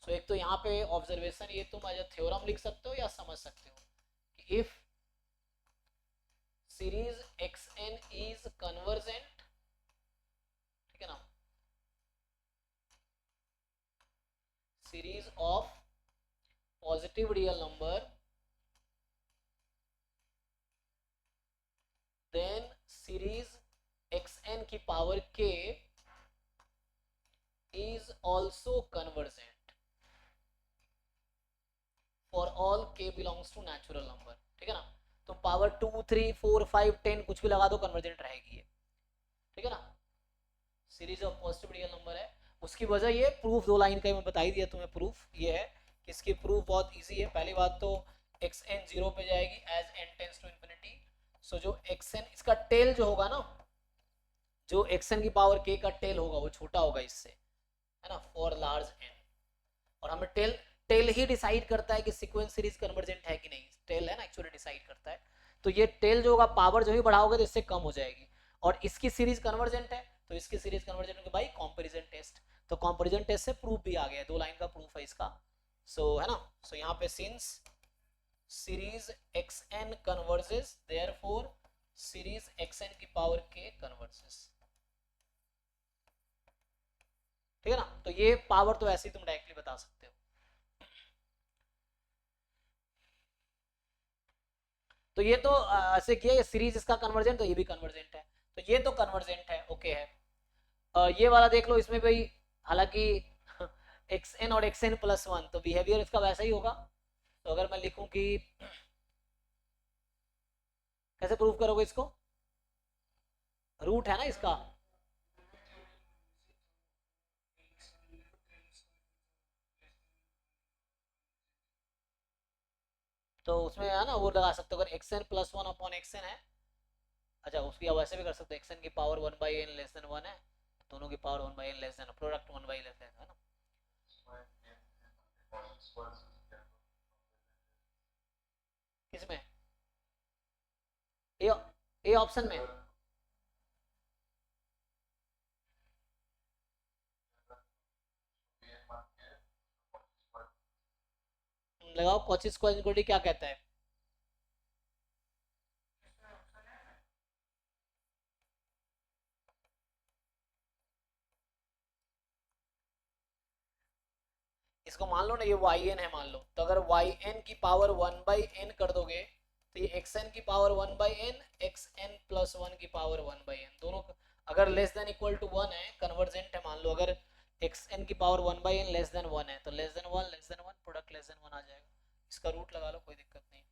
सो एक तो यहाँ पे ऑब्जर्वेशन, ये तुम एज थ्योरम लिख सकते हो या समझ सकते हो कि if series x n is convergent, ठीक है ना, series of positive real number, then series x n की power k is also convergent for all k belongs to natural number, ठीक है ना। तो पावर 2 3 4 5 10 कुछ भी लगा दो, कन्वर्जेंट रहेगी ये, ठीक है ना। Series of positive real number है, उसकी वजह ये प्रूफ दो लाइन का मैं बता ही दिया तुम्हें, प्रूफ ये है कि इसकी प्रूफ बहुत इजी है। पहली बात तो एक्स एन जीरो पे जाएगी as n tends to infinity, so जो एक्स एन इसका टेल जो होगा ना, जो एक्स एन की पावर के का टेल होगा वो छोटा होगा इससे, है ना, फॉर लार्ज एन। और हमें टेल टेल ही डिसाइड करता है कि सीक्वेंस सीरीज कन्वर्जेंट है कि नहीं, टेल है ना एक्चुअली डिसाइड करता है। तो ये टेल जो होगा पावर जो ही बढ़ाओगे तो इससे कम हो जाएगी, और इसकी सीरीज कन्वर्जेंट है तो इसकी सीरीज कन्वर्जेंट होगी बाई कंपैरिजन टेस्ट, तो कंपैरिजन टेस्ट से प्रूफ भी आ गया, दो लाइन का प्रूफ है इसका। सो है ना, सो यहाँ पे since series x n converges therefore series x n की पावर के कन्वर्जेस, ठीक है ना। तो ये पावर तो ऐसे ही तुम डायरेक्टली बता सकते हो। तो ये तो ऐसे किया, ये सीरीज इसका कन्वर्जेंट, तो ये भी कन्वर्जेंट है, तो ये तो कन्वर्जेंट है, ओके है। ये वाला देख लो, इसमें भाई हालांकि एक्स एन और एक्स एन प्लस वन, तो बिहेवियर इसका वैसा ही होगा। तो अगर मैं लिखूं कि कैसे प्रूव करोगे इसको, रूट है ना इसका, तो उसमें है ना वो लगा सकते हो, अगर x n plus one upon x n है, अच्छा उसकी अब वैसे भी कर सकते हो, एक्स एन की power one by n less than one है, दोनों की power one by n less than, product one by less than, है ना। किसमें, ए ए ऑप्शन में लगाओ, कॉची स्क्वायर इक्वल क्या कहता है, इसको मान लो ना ये yn है मान लो, तो अगर yn की पावर 1/n कर दोगे तो ये xn की पावर 1/n, xn प्लस 1 की पावर 1/n, दोनों अगर लेस देन इक्वल टू 1 है, कन्वर्जेंट है मान लो, अगर xn की पावर 1/n लेस देन 1 है तो less than 1 product less than 1 आ जाएगा, इसका रूट लगा लो कोई दिक्कत नहीं,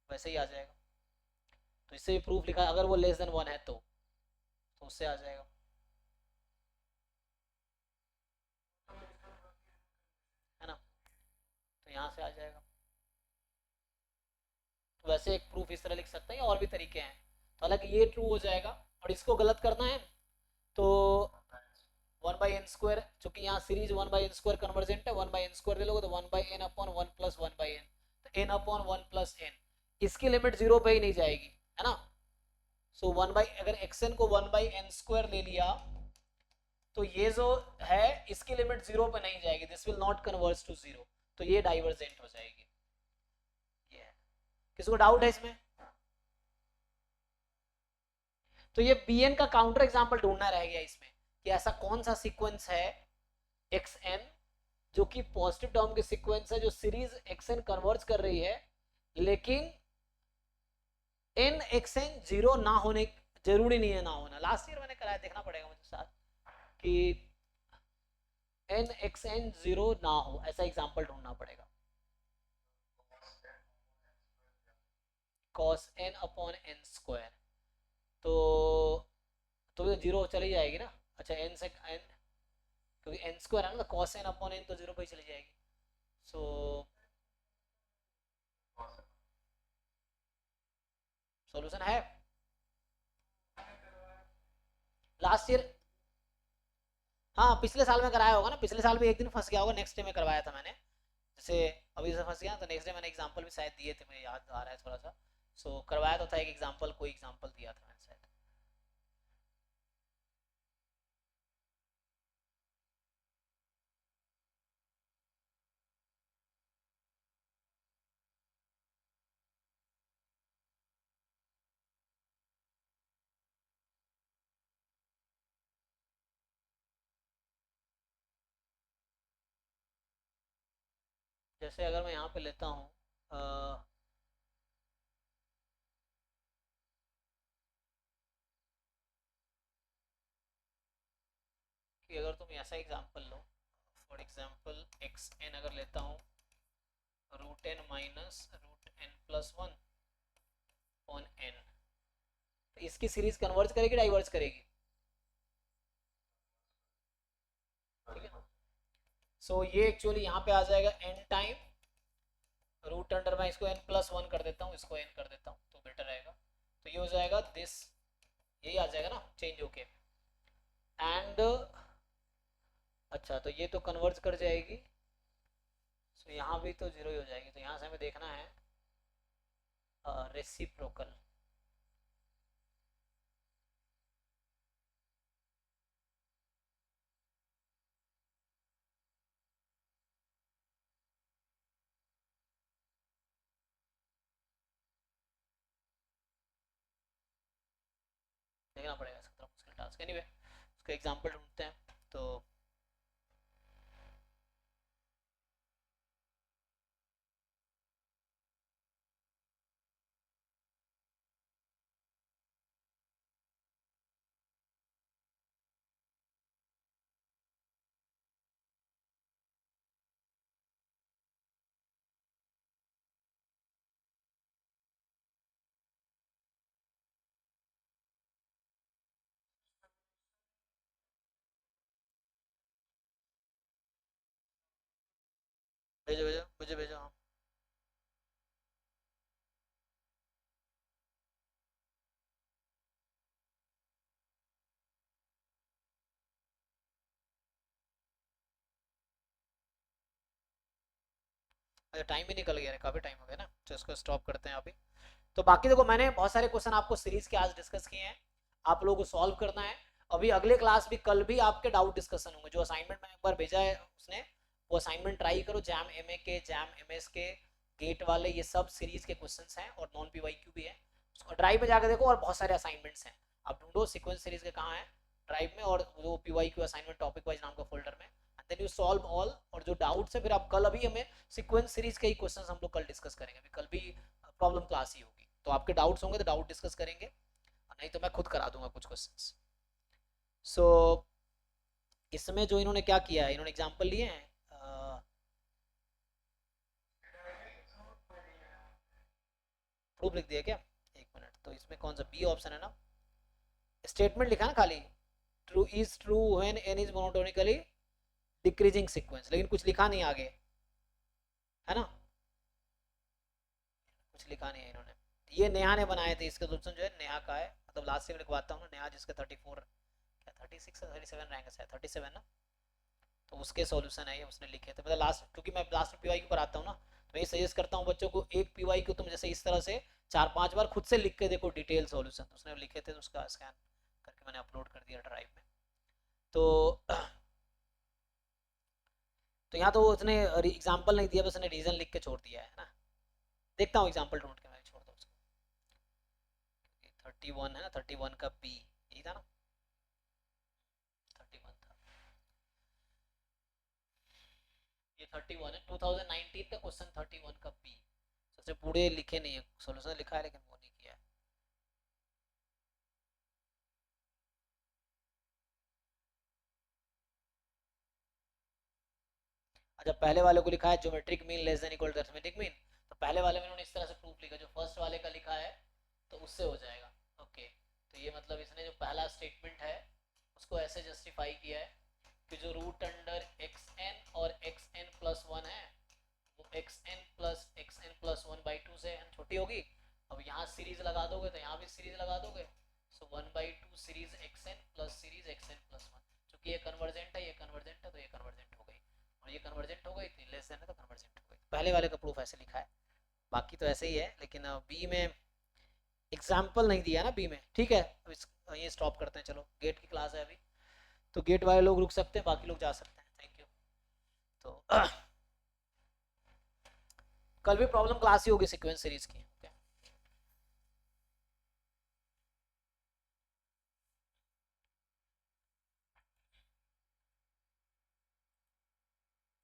वैसे ही आ जाएगा। तो इससे भी प्रूफ लिखा, अगर वो लेस देन 1 है तो उससे आ जाएगा, है ना, तो यहाँ से आ जाएगा। तो वैसे एक प्रूफ इस तरह लिख सकते हैं, और भी तरीके हैं। तो हालांकि ये ट्रू हो जाएगा, और इसको गलत करना है तो 1/n², चूंकि यहाँ सीरीज 1/n² कन्वर्जेंट है, 1/n² ले लोगे तो 1/n अपॉन 1 प्लस 1/n, तो n अपॉन 1 प्लस n, इसकी लिमिट 0 पे ही नहीं जाएगी, है ना। सो अगर xn को 1/n² ले लिया तो ये जो है इसकी लिमिट 0 पे नहीं जाएगी, this will not converge to 0, तो ये डाइवर्जेंट हो जाएगी। ये है, किसको डाउट है इसमें? तो ये bn का काउंटर एग्जांपल ढूंढना रह गया इसमें, कि ऐसा कौन सा सीक्वेंस है xn जो कि पॉजिटिव टर्म के सीक्वेंस है, जो सीरीज xn कन्वर्ज कर रही है, लेकिन n xn 0 ना होने, जरूरी नहीं है ना होना, लास्ट ईयर मैंने कराया, देखना पड़ेगा मुझे साथ, कि n xn 0 ना हो, ऐसा एग्जांपल ढूंढना पड़ेगा। cos n अपॉन n², तो 0 चली जाएगी ना, अच्छा n से n, क्योंकि n² है ना, तो cos n अपॉन n तो 0 पे ही चली जाएगी। सो सॉल्यूशन है लास्ट ईयर, हाँ पिछले साल में कराया होगा ना, पिछले साल भी एक दिन फंस गया होगा, नेक्स्ट डे में करवाया था मैंने, जैसे अभी से फंस गया तो नेक्स्ट डे मैंने एग्जांपल भी शायद दिए थे, मुझे याद आ रहा है थोड़ा सा। सो करवाया तो था एक एग्जांपल, कोई एग्जांपल दिया था मैंने शायद। जैसे अगर मैं यहाँ पे लेता हूँ कि अगर तुम ऐसा example low, for example xn अगर लेता हूँ √n minus √n plus 1 on n, तो इसकी सीरीज कन्वर्ज करेगी डाइवर्ज करेगी? ठीक है, सो ये एक्चुअली यहाँ पे आ जाएगा n टाइम रूट अंडर, मैं इसको n प्लस 1 कर देता हूँ, इसको n कर देता हूँ तो बेटर रहेगा, तो ये हो जाएगा दिस, यही आ जाएगा ना चेंज होके, एंड अच्छा तो ये तो कन्वर्ज कर जाएगी, तो यहाँ भी तो 0 ही हो जाएगी, तो यहाँ से हमें देखना है रेसिप्रोकल। देखना पड़ेगा, सकता मुश्किल टास्क, एनीवे उसका एग्जांपल ढूंढते हैं। तो भेजो भेजो मुझे भेजो, हाँ अच्छा टाइम भी निकल गया, काफी टाइम हो गया ना, तो इसको स्टॉप करते हैं अभी। तो बाकी देखो मैंने बहुत सारे क्वेश्चन आपको सीरीज के आज डिस्कस किए हैं, आप लोगों को सॉल्व करना है। अभी अगले क्लास भी, कल भी आपके डाउट डिस्कशन होंगे, जो असाइनमेंट मैंने एक बार भेजा है उसने, वो असाइनमेंट ट्राई करो, जैम एमए के, जैम एमएस के, गेट वाले, ये सब सीरीज के क्वेश्चंस हैं, और नॉन पीवाईक्यू भी है, उसको ड्राइव में जाकर देखो, और बहुत सारे असाइनमेंट्स हैं, आप ढूंढो सीक्वेंस सीरीज के कहाँ है ड्राइव में, और वो पीवाईक्यू असाइनमेंट टॉपिक वाइज नाम का फोल्डर में, देन यू सॉल्व ऑल, और जो डाउट्स है फिर आप कल, अभी हमें सीक्वेंस सीरीज के ही क्वेश्चंस हम लोग कल डिस्कस करेंगे, अभी कल भी प्रॉब्लम क्लास ही होगी, तो आपके डाउट्स होंगे तो डाउट डिस्कस करेंगे, नहीं तो मैं खुद करा दूंगा कुछ क्वेश्चंस। सो इसमें जो इन्होंने क्या किया है, इन्होंने एग्जांपल लिए हैं, प्रूफ लिख दिया क्या, एक मिनट, तो इसमें कौन सा बी ऑप्शन है ना, स्टेटमेंट लिखा ना खाली, true is true when an is monotonically decreasing sequence, लेकिन कुछ लिखा नहीं आगे, है ना, कुछ लिखा नहीं है इन्होंने। ये नेहा ने बनाए थे, इसका सोल्यूशन जो है नेहा का है, मतलब लास्ट से मैं लिखवाता हूँ, नेहा जिसका 34 क्या 36 37 रैंक है, 37 ना, तो उसके सॉल्यूशन है ये, उसने लिखे थे, मतलब लास्ट, क्योंकि मैं लास्ट में पीवाईक्यू कराता हूँ ना, तो मैं सजेस्ट करता हूँ बच्चों को एक पीवाईक्यू तुम जैसे इस तरह से 4-5 बार खुद से लिख के देखो डिटेल सॉल्यूशन, तो उसने लिखे थे, तो उसका स्कैन करके मैंने अपलोड कर दिया ड्राइव में। तो यहाँ तो उसने एग्जाम्पल नहीं दिया, बस उसने रीजन लिख के छोड़ दिया है ना, देखता हूँ एग्जाम्पल ढूंढ के, मैं छोड़ दूँ उसको। 31 है ना, 31 का बी यही था ना, 31 था ये, 31 है 2019 का क्वेश्चन, 31 का बी, सबसे पूरे लिखे नहीं है, सोल्यूशन लिखा है लेकिन वो नहीं किया है। अच्छा, पहले वाले को लिखा है geometric mean less than equal to arithmetic mean, तो पहले वाले में उन्होंने इस तरह से प्रूफ लिखा, जो फर्स्ट वाले का लिखा है तो उससे हो जाएगा। ओके, तो ये मतलब इसने जो पहला स्टेटमेंट है उसको ऐसे जस्टिफाई किया है कि जो रूट अंडर एक्स एन और एक्स एन प्लस वन है, वो x n plus one by two से एन छोटी होगी, अब यहाँ सीरीज लगा दोगे तो यहाँ भी सीरीज लगा दोगे, so 1/2 series x n plus series x n plus one, चूंकि ये कन्वर्जेंट है, ये कन्वर्जेंट है, तो ये कन्वर्जेंट हो गई, और ये कन्वर्जेंट हो गई थी, लेस देन है तो कन्वर्जेंट हो गई। पहले वाले का प्रूफ ऐसे लिखा है, बाकी तो ऐसे ही है, लेकिन बी में एग्जाम्पल नहीं दिया ना बी में, ठीक है, अब ये स्टॉप करते हैं, चलो गेट की क्लास है अभी, तो गेट वाले लोग रुक सकते हैं, बाकी लोग जा सकते हैं, थैंक यू। तो कल भी प्रॉब्लम क्लास ही होगी सीक्वेंस सीरीज की।